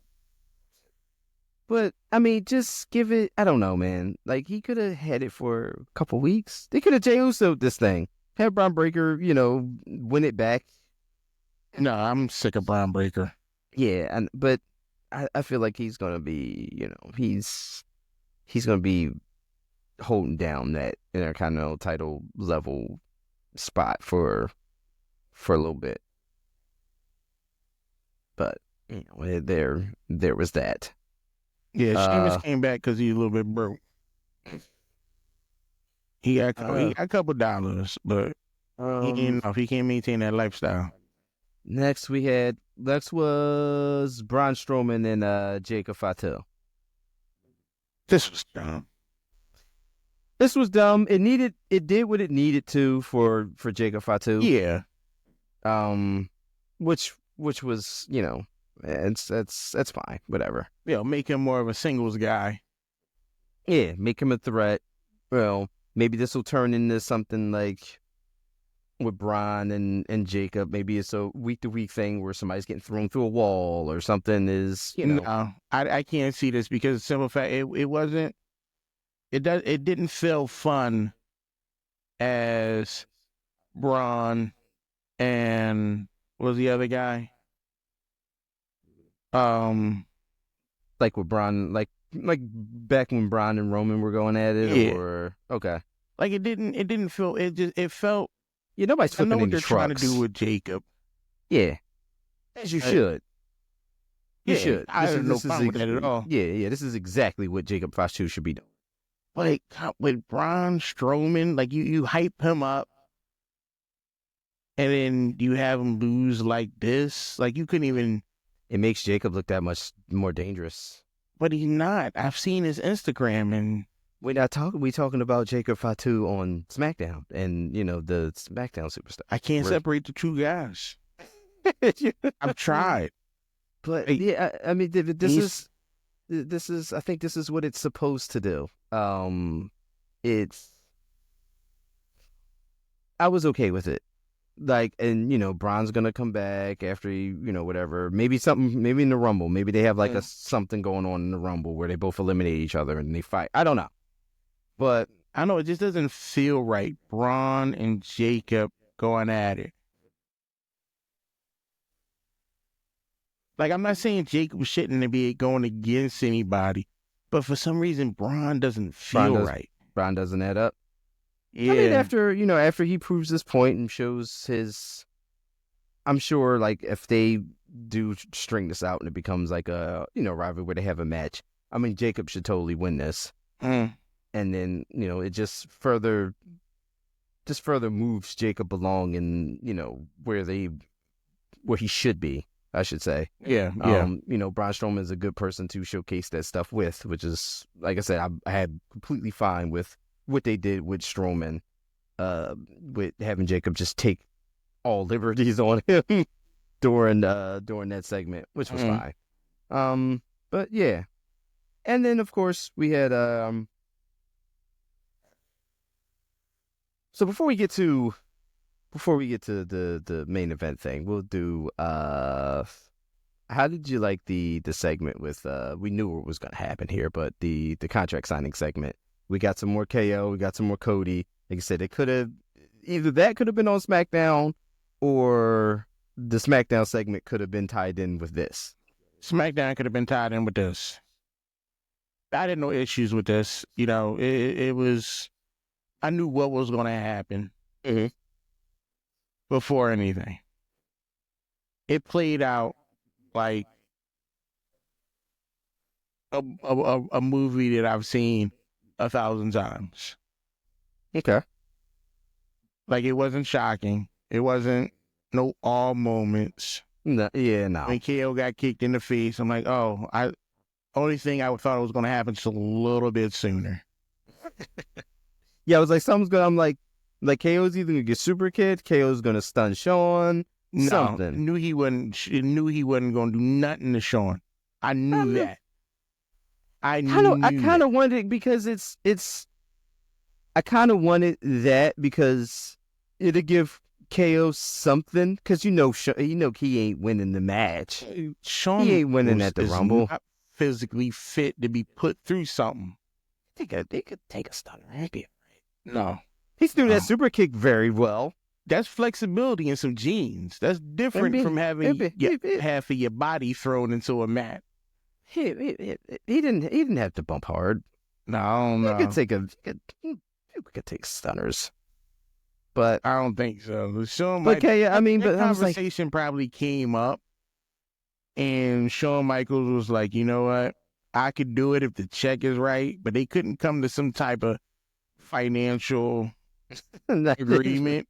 But, I mean, just give it, I don't know, man. Like, he could have had it for a couple weeks. They could have Jey Uso'd this thing. Have Braun Breaker, win it back. No, I'm sick of Braun Breaker. Yeah, but I feel like he's going to be, he's going to be holding down that Intercontinental title level spot for a little bit. But, there was that. Yeah, Sheamus came back because he's a little bit broke. He got a couple dollars, but he ain't enough. He can't maintain that lifestyle. Next was Braun Strowman and Jacob Fatu. This was dumb. It did what it needed to for Jacob Fatu. Yeah. Which was, that's fine. Whatever. Yeah, make him more of a singles guy. Yeah, make him a threat. Well, maybe this will turn into something like with Braun and Jacob. Maybe it's a week-to-week thing where somebody's getting thrown through a wall or something is, No, I can't see this because the simple fact, it wasn't, it didn't feel fun as Braun and what was the other guy? Like with Braun, like back when Braun and Roman were going at it, yeah. Or okay, like it didn't feel. It felt. Yeah, nobody's flipping I know any what they're trucks. trying to do with Jacob. Yeah, as you should. You should. I have no problem with that at all. Yeah. This is exactly what Jacob Fatu should be doing. Like with Braun Strowman, like you hype him up, and then you have him lose like this. Like you couldn't even. It makes Jacob look that much more dangerous. But he's not. I've seen his Instagram, and we're not talking. We're talking about Jacob Fatu on SmackDown, and the SmackDown superstar. I can't separate the two guys. I've tried, but yeah, I mean, this is. I think this is what it's supposed to do. I was okay with it. Like, and Braun's gonna come back after he, whatever. Maybe in the Rumble. Maybe they have like something going on in the Rumble where they both eliminate each other and they fight. I don't know, but I know it just doesn't feel right. Braun and Jacob going at it. Like, I'm not saying Jacob shouldn't be going against anybody, but for some reason Braun doesn't feel right. Braun doesn't add up. Yeah. I mean, after he proves his point and shows his, I'm sure, like, if they do string this out and it becomes like a, rivalry where they have a match, I mean, Jacob should totally win this. And then, it just further moves Jacob along in, where he should be, I should say. Yeah. Braun Strowman is a good person to showcase that stuff with, which is, like I said, I had completely fine with what they did with Strowman, with having Jacob just take all liberties on him during that segment, which was fine. But yeah. And then of course we had so before we get to the main event thing, we'll do how did you like the segment with we knew what was gonna happen here, but the contract signing segment. We got some more KO, we got some more Cody. Like I said, it could have either that could have been on SmackDown or the SmackDown segment could have been tied in with this. SmackDown could have been tied in with this. I had no issues with this. You know, it was, I knew what was going to happen before anything. It played out like a movie that I've seen 1,000 times. Okay. Like, it wasn't shocking. It wasn't no all moments. No. When KO got kicked in the face, I'm like, oh, only thing I thought was going to happen just a little bit sooner. Yeah, I was like, something's going to, I'm like KO's either going to get super kicked, KO's going to stun Shawn, something. Knew he wasn't going to do nothing to Shawn. I knew that. I kind of wanted, because I kind of wanted that because it'd give KO something, because you know he ain't winning the match. Shawn, he ain't winning at the Rumble. Not physically fit to be put through something. They could take a stunner. No, he's doing that super kick very well. That's flexibility and some genes. That's different from having half of your body thrown into a mat. He didn't have to bump hard. No, I don't know. You could take stunners, but I don't think so. But conversation probably came up, and Shawn Michaels was like, you know what, I could do it if the check is right, but they couldn't come to some type of financial agreement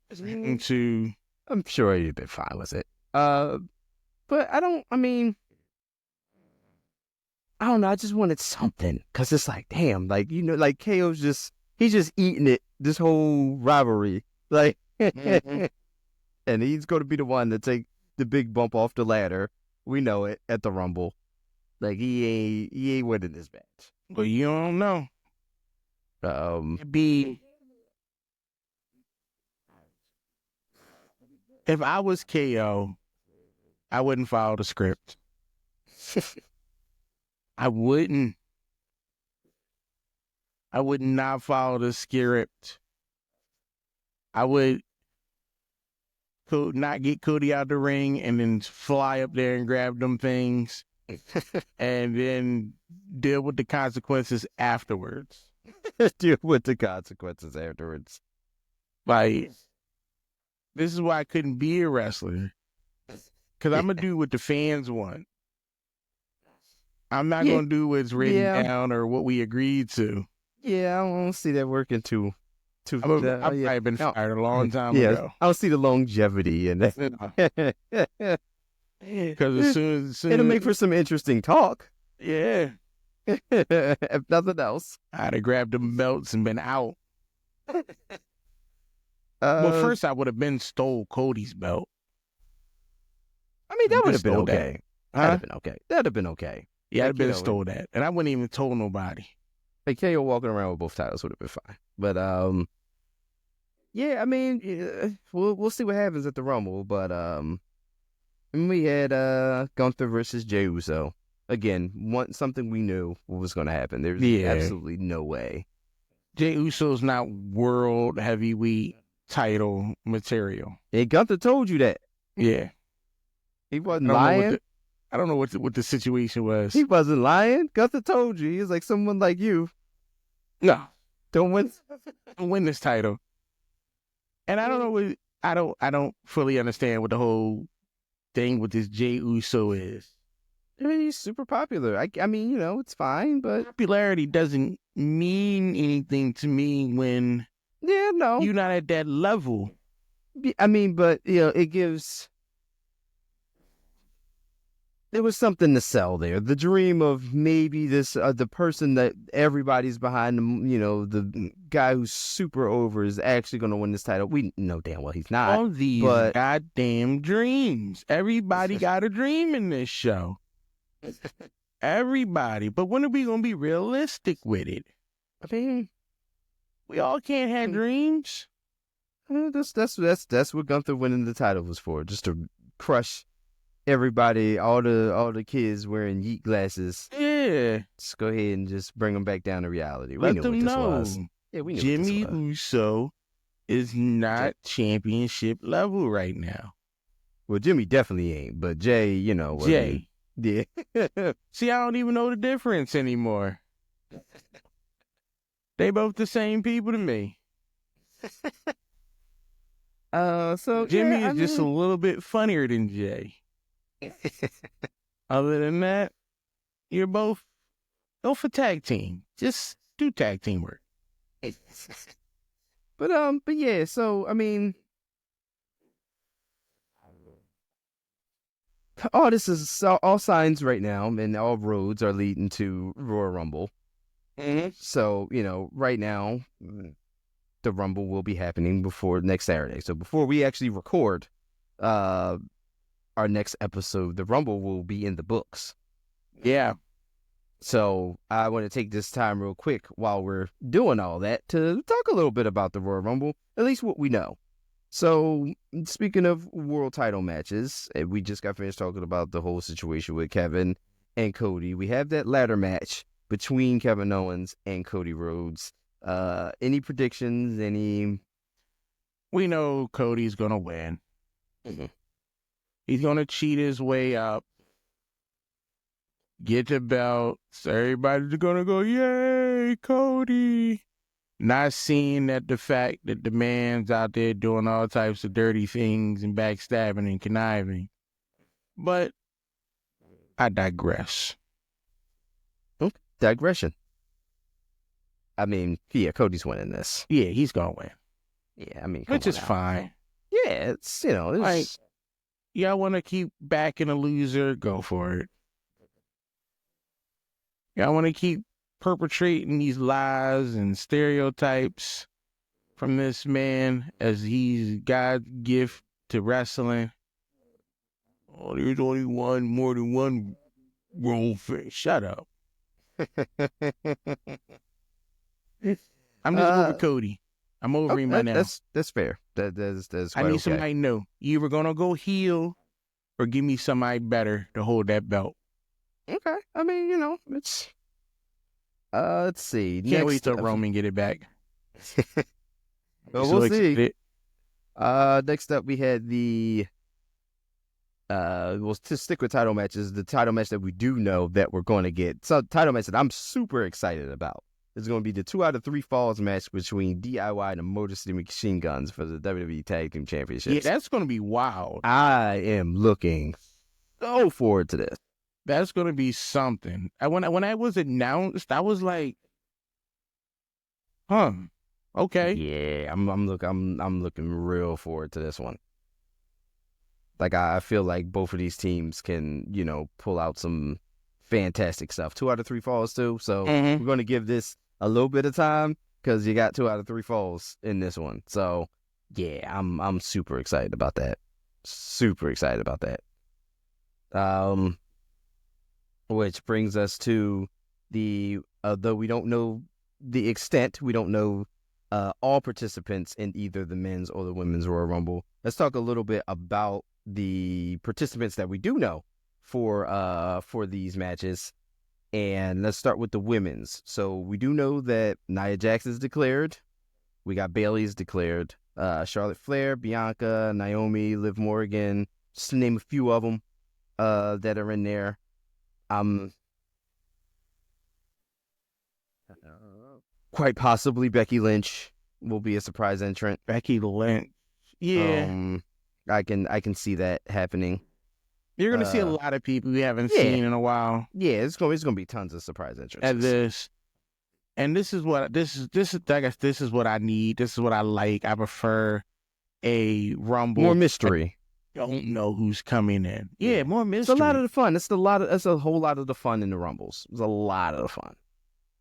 to. I'm sure he'd been fine with it. But I don't know. I just wanted something, because it's like, damn, like, like KO's he's just eating it, this whole rivalry, like, and he's going to be the one to take the big bump off the ladder. We know it at the Rumble. Like, he ain't winning this match. Well, you don't know. If I was KO, I wouldn't follow the script. I wouldn't. I would not follow the script. I would not get Cody out the ring and then fly up there and grab them things and then deal with the consequences afterwards. Deal with the consequences afterwards. Like, this is why I couldn't be a wrestler. Because I'm going to do what the fans want. I'm not going to do what's written down or what we agreed to. Yeah, I don't see that working too. I've probably been fired a long time ago. I don't see the longevity in that. Because as soon it'll make for some interesting talk. Yeah. If nothing else. I'd have grabbed them belts and been out. Well, first I would have been stole Cody's belt. I mean, that would have been okay. That'd have been okay. That'd have been okay. Yeah, I'd have been stole that. And I wouldn't even told nobody. Like, KO walking around with both titles would have been fine. But, yeah, I mean, we'll see what happens at the Rumble. But, we had Gunther versus Jey Uso. Again, something we knew what was going to happen. There's absolutely no way. Jey Uso's not world heavyweight title material. And Gunther told you that. Yeah. He wasn't lying. I don't know what the situation was. He wasn't lying. Gunther told you. He was like, someone like you. No. Don't win this title. And I don't know what I don't fully understand what the whole thing with this Jey Uso is. I mean, he's super popular. I mean, it's fine, but popularity doesn't mean anything to me when you're not at that level. I mean, but it gives. There was something to sell there. The dream of maybe this, the person that everybody's behind, the guy who's super over is actually going to win this title. We know damn well he's not. All these goddamn dreams. Everybody got a dream in this show. everybody. But when are we gonna be realistic with it? I mean, We all can't have dreams. that's what Gunther winning the title was for, just to crush everybody, all the kids wearing Yeet glasses. Yeah. Just go ahead and just bring them back down to reality. We Let knew them what this know. was. Yeah, we knew Jimmy what this was. Uso is not championship level right now. Well, Jimmy definitely ain't, but Jay, you know. Jay. Yeah. See, I don't even know the difference anymore. They both the same people to me. So Jimmy yeah, is just a little bit funnier than Jay. Other than that, you're both go for tag team. Just do tag team work. But yeah, so I mean, all this is all signs right now, and all roads are leading to Royal Rumble. Mm-hmm. So right now, the Rumble will be happening before next Saturday. So before we actually record, our next episode, the Rumble will be in the books. Yeah. So I want to take this time real quick while we're doing all that to talk a little bit about the Royal Rumble, at least what we know. So speaking of world title matches, we just got finished talking about the whole situation with Kevin and Cody. We have that ladder match between Kevin Owens and Cody Rhodes. Any predictions? We know Cody's gonna win. Mm-hmm. He's gonna cheat his way up. Get the belt. So everybody's gonna go, yay, Cody. Not seeing that the fact that the man's out there doing all types of dirty things and backstabbing and conniving. But I digress. Okay. Digression. I mean, yeah, Cody's winning this. Yeah, he's gonna win. Yeah, I mean, Which is fine. Yeah, it's like, y'all want to keep backing a loser, go for it. Y'all want to keep perpetrating these lies and stereotypes from this man as he's God's gift to wrestling. Oh, there's only more than one role fit. Shut up. I'm just over Cody. I'm over him right now. That's fair. That's I need somebody new. You either gonna go heel or give me somebody better to hold that belt. Okay. I mean, it's let's see. Can't wait till Roman get it back. Well, we'll see. Next up we had the well, to stick with title matches, the title match that we do know that we're going to get. So title match that I'm super excited about. It's going to be the 2 out of 3 falls match between DIY and the Motor City Machine Guns for the WWE Tag Team Championships. Yeah, that's going to be wild. I am looking so forward to this. That's going to be something. When I was announced, I was like, okay. Yeah, I'm looking real forward to this one. Like, I feel like both of these teams can, pull out some fantastic stuff. 2 out of 3 falls too. So we're going to give this a little bit of time because you got 2 out of 3 falls in this one. So yeah, I'm super excited about that. Super excited about that. Which brings us to though we don't know the extent, we don't know all participants in either the men's or the women's Royal Rumble. Let's talk a little bit about the participants that we do know for these matches, and let's start with the women's. So we do know that Nia Jax is declared. We got Bayley's declared. Charlotte Flair, Bianca, Naomi, Liv Morgan, just to name a few of them that are in there. Quite possibly Becky Lynch will be a surprise entrant. Becky Lynch, yeah. I can see that happening. You're gonna see a lot of people we haven't seen in a while. Yeah, it's gonna be tons of surprise entrances. At this, and this is what I guess this is what I need. This is what I like. I prefer a Rumble. More mystery. I don't know who's coming in. Yeah, more mystery. It's a lot of the fun. It's a whole lot of the fun in the Rumbles. It's a lot of the fun.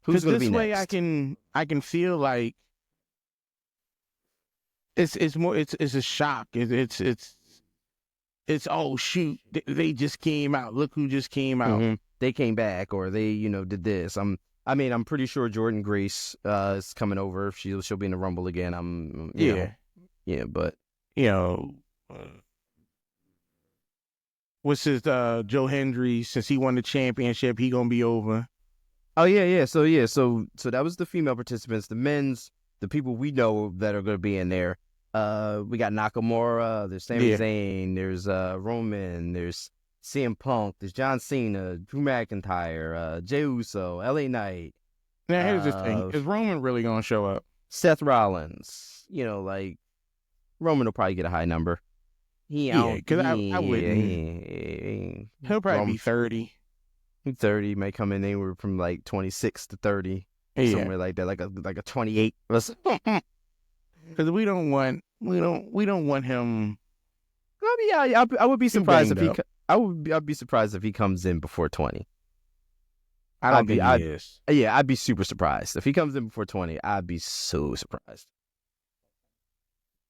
Who's going to be next? This way I can feel like it's a shock. It's oh shoot, they just came out. Look who just came out. they came back or they, did this. I'm pretty sure Jordan Grace is coming over. She'll be in the Rumble again. But what's his Joe Hendry? Since he won the championship, he gonna be over. Oh yeah. So that was the female participants. The men's, the people we know that are gonna be in there. We got Nakamura. There's Sami Zayn. There's Roman. There's CM Punk. There's John Cena. Drew McIntyre. Jey Uso. LA Knight. Now here's the thing: is Roman really gonna show up? Seth Rollins. Roman will probably get a high number. Because I wouldn't. He'll probably be 30. 30 may come in anywhere from like 26 to 30, somewhere like that, like a 28. Because we don't want him. I would be surprised if I'd be surprised if he comes in before 20. I don't think he is. Yeah, I'd be super surprised if he comes in before 20. I'd be so surprised.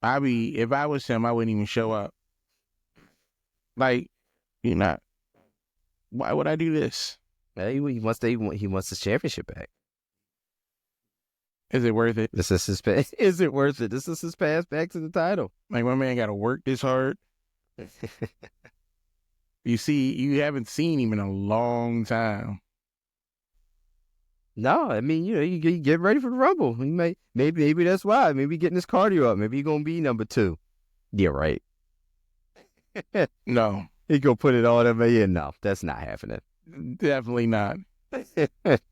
If I was him, I wouldn't even show up. Like, why would I do this? He wants his championship back. Is it worth it? This is his pass. Is it worth it? This is his pass back to the title. Like, my man got to work this hard. You haven't seen him in a long time. No, I mean, you get ready for the Rumble. Maybe that's why. Maybe getting his cardio up. Maybe he's gonna be number 2. Yeah, right. No, he gonna put it all over. Yeah, no, that's not happening. Definitely not.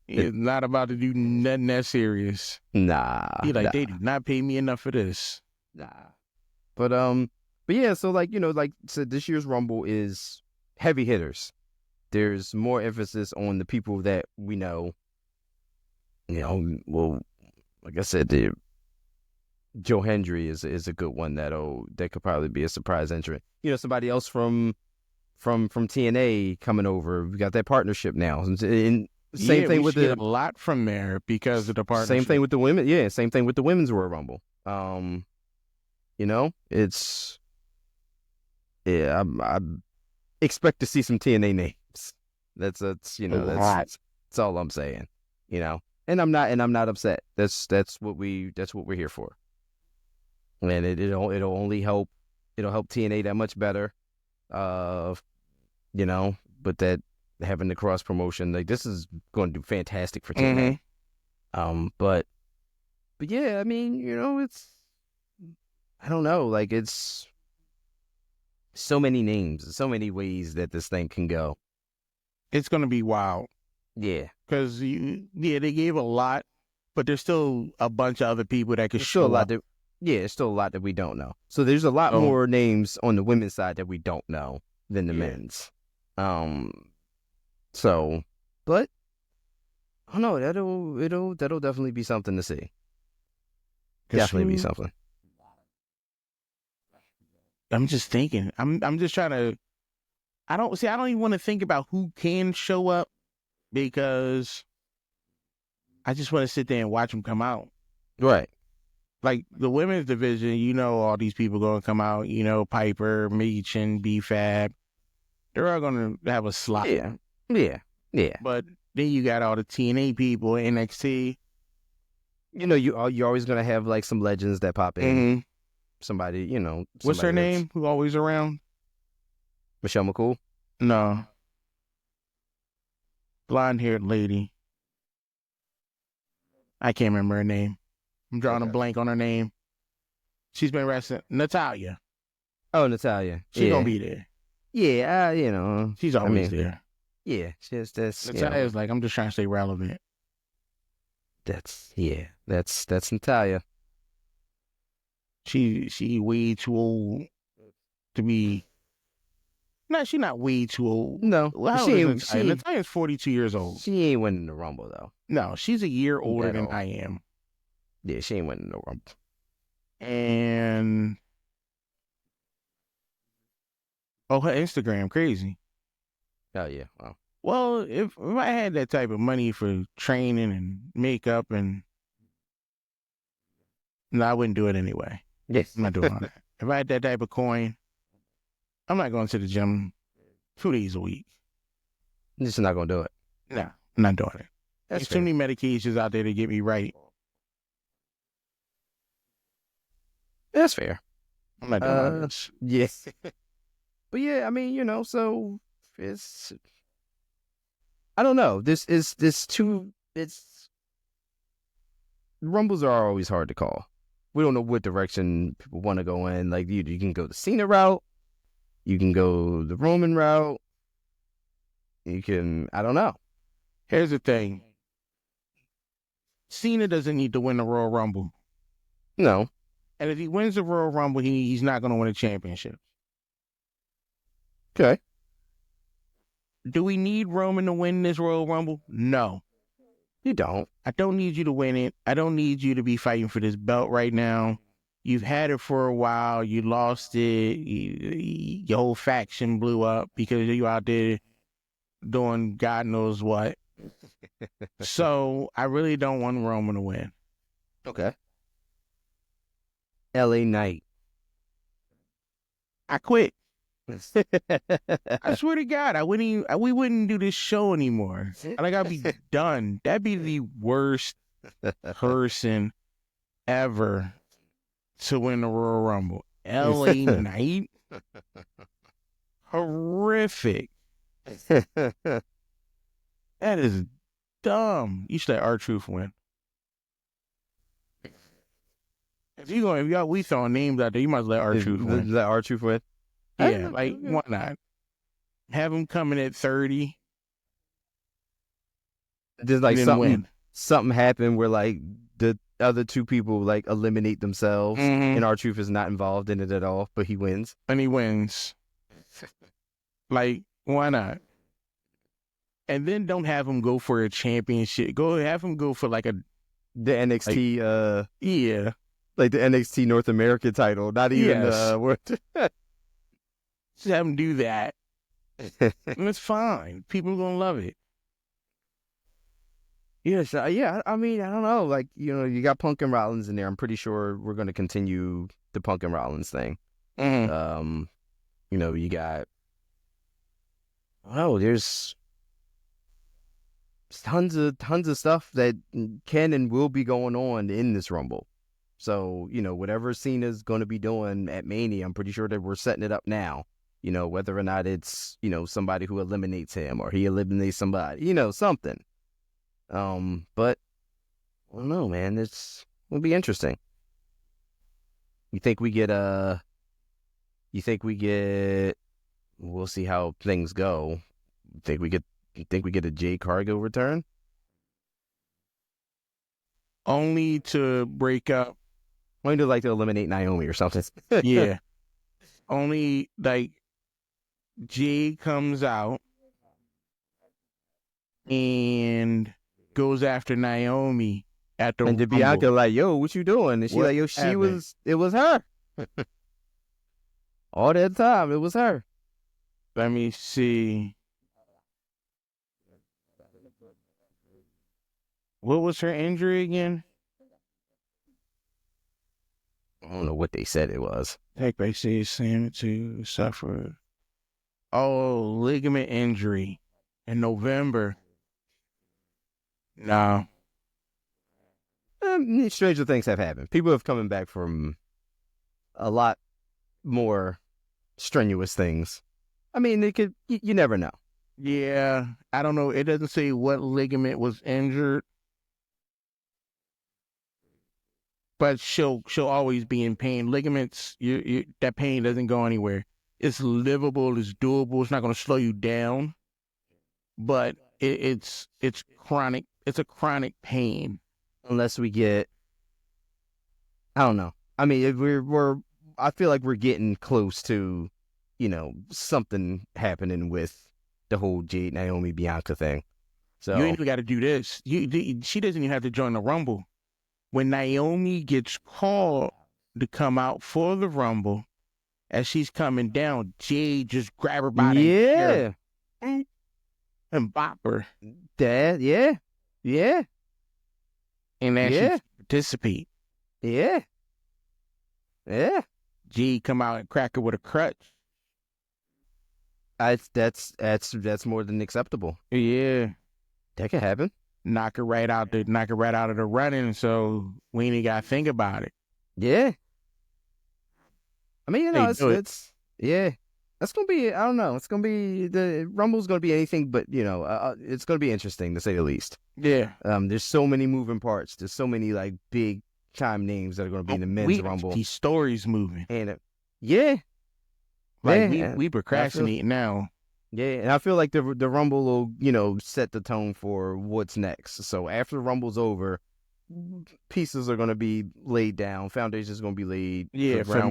He's not about to do nothing that serious. Nah. They do not pay me enough for this. Nah. But yeah. So so this year's Rumble is heavy hitters. There's more emphasis on the people that we know. Well, like I said, Joe Hendry is a good one that could probably be a surprise entrant. Somebody else from TNA coming over. We got that partnership now. And same thing with a lot from there because of the partnership. Same thing with the women. Yeah, same thing with the women's Royal Rumble. I expect to see some TNA names. That's all I'm saying. And I'm not upset. That's what we're here for. And it'll only help. It'll help TNA that much better. But that having the cross promotion, this is going to do fantastic for TNA. Mm-hmm. But yeah, I mean, it's, I don't know, it's so many names, so many ways that this thing can go. It's going to be wild. Yeah. Because, they gave a lot, but there's still a bunch of other people that could show up. There's still a lot that we don't know. So there's a lot more names on the women's side that we don't know than the men's. But I don't know, that'll definitely be something to see. Definitely be something. I'm just thinking. I'm just trying to. I don't even want to think about who can show up because I just want to sit there and watch them come out. Right. Like the women's division, all these people going to come out. Piper, Meechin, B-Fab. They're all going to have a slot. Yeah. But then you got all the TNA people, NXT. You're always going to have some legends that pop in. Mm-hmm. Somebody, What's her name? Who always around? Michelle McCool? No. Blonde-haired lady. I can't remember her name. I'm drawing a blank on her name. She's been wrestling. Natalia. Oh, Natalia. She's going to be there. Yeah, she's always there. Yeah, Natalia's I'm just trying to stay relevant. That's Natalia. She way too old to be. No, she's not way too old. No, Natalia's 42 years old. She ain't winning the Rumble though. No, she's a year older than I am. Yeah, she ain't winning the Rumble. And her Instagram crazy. Oh yeah, wow. Well, if I had that type of money for training and makeup no, I wouldn't do it anyway. Yes. I'm not doing all that. If I had that type of coin, I'm not going to the gym 2 days a week. I'm just not gonna do it. Nah, I'm not doing it. That's There's too many medications out there to get me right. That's fair. I'm not doing this. Yes. But yeah, I mean, so it's, I don't know. Rumbles are always hard to call. We don't know what direction people want to go in. Like, you can go the Cena route. You can go the Roman route. I don't know. Here's the thing. Cena doesn't need to win the Royal Rumble. No. And if he wins the Royal Rumble, he's not going to win a championship. Okay. Do we need Roman to win this Royal Rumble? No. You don't. I don't need you to win it. I don't need you to be fighting for this belt right now. You've had it for a while. You lost it. Your whole faction blew up because you out there doing God knows what. So I really don't want Roman to win. Okay. LA Knight. I quit. I swear to God, we wouldn't do this show anymore. Like, I'd be done. That'd be the worst person ever to win the Royal Rumble. LA Knight? Horrific. That is dumb. You should let R-Truth win. If we throwing names out there, you might let R-Truth win. Let R-Truth win? Yeah, like, why not? Have him coming at 30. Just like something happened where like the other two people like eliminate themselves, and R-Truth is not involved in it at all, but he wins. And he wins. Like, why not? And then don't have him go for a championship. Have him go for like the NXT, yeah, like the NXT North America title. Not even just have him do that. And it's fine. People are gonna love it. Yes, yeah. I mean, I don't know. Like, you got Punk and Rollins in there. I'm pretty sure we're going to continue the Punk and Rollins thing. Mm-hmm. You got. Oh, there's tons of stuff that can and will be going on in this Rumble. So, whatever Cena's going to be doing at Mania, I'm pretty sure that we're setting it up now. Whether or not it's, somebody who eliminates him or he eliminates somebody, something. But I don't know, man. It'll be interesting. You think we get we'll see how things go. Think we get a Jade Cargill return? Only to break up. Only to like to eliminate Naomi or something. Yeah. Only like Jade comes out and goes after Naomi at the Rumble. Bianca like, yo, what you doing? And she like, yo, it was her. All that time, it was her. Let me see. What was her injury again? I don't know what they said it was. Heck, they say Sam to suffer. Oh, ligament injury in November. No. Stranger things have happened. People have coming back from a lot more strenuous things. I mean, they could. You never know. Yeah, I don't know. It doesn't say what ligament was injured, but she'll always be in pain. Ligaments, that pain doesn't go anywhere. It's livable. It's doable. It's not going to slow you down, but it's chronic. It's a chronic pain. Unless we get, I don't know. I mean, I feel like we're getting close to, something happening with the whole Jade, Naomi, Bianca thing. So you ain't even got to do this. She doesn't even have to join the Rumble. When Naomi gets called to come out for the Rumble, as she's coming down, Jade just grab her by the hair and bop her. Yeah. And then she participate. Yeah. Jade come out and crack her with a crutch. That's more than acceptable. Yeah. That could happen. Knock it right out of the running, so we ain't even gotta think about it. Yeah. I mean, it's yeah. That's gonna be. I don't know. It's gonna be the Rumble's gonna be anything but it's gonna be interesting to say the least. Yeah. There's so many moving parts. There's so many like big time names that are gonna be in the men's Rumble. These stories moving. And yeah. Like yeah, we procrastinate now. Yeah, and I feel like the Rumble will, set the tone for what's next. So after Rumble's over, pieces are going to be laid down. Foundations are going to be laid. Yeah, for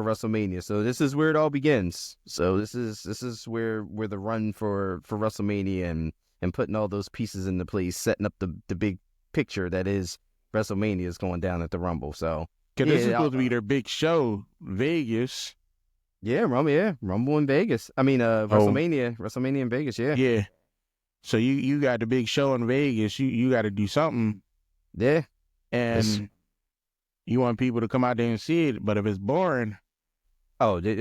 WrestleMania. So this is where it all begins. So this is where the run for WrestleMania and putting all those pieces into place, setting up the big picture that is WrestleMania is going down at the Rumble. So because this is supposed to be their big show, Vegas. Yeah, Rumble in Vegas. I mean, WrestleMania in Vegas. Yeah, yeah. So you got the big show in Vegas. You got to do something. Yeah, and you want people to come out there and see it. But if it's boring, they'll be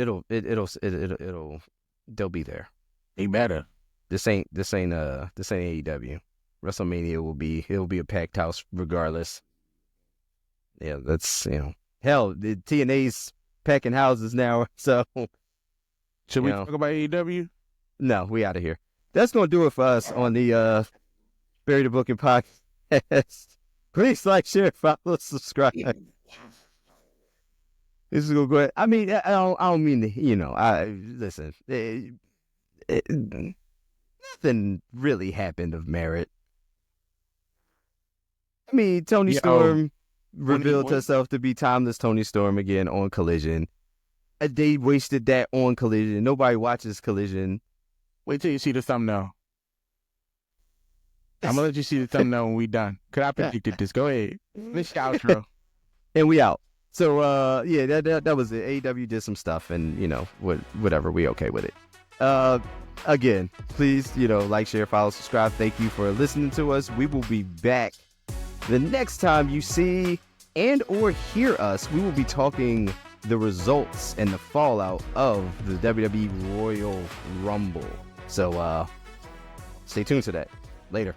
there. They better. This ain't AEW. WrestleMania it'll be a packed house regardless. Yeah, that's hell. The TNA's packing houses now, so should we talk about AEW? No, we out of here. That's gonna do it for us on the Bury the Booking podcast. Please like, share, follow, subscribe. This is gonna go ahead. I mean, I don't mean to. Listen. Nothing really happened of merit. I mean, Tony Storm revealed herself to be timeless Tony Storm again on Collision. They wasted that on Collision. Nobody watches Collision. Wait till you see the thumbnail. I'm gonna let you see the thumbnail when we done. Cause I predicted this. Go ahead. Finish the outro. And we out. So that was it. AEW did some stuff, and whatever. We okay with it. Again, please like, share, follow, subscribe. Thank you for listening to us. We will be back. The next time you see and or hear us, we will be talking the results and the fallout of the WWE Royal Rumble. So stay tuned to that. Later.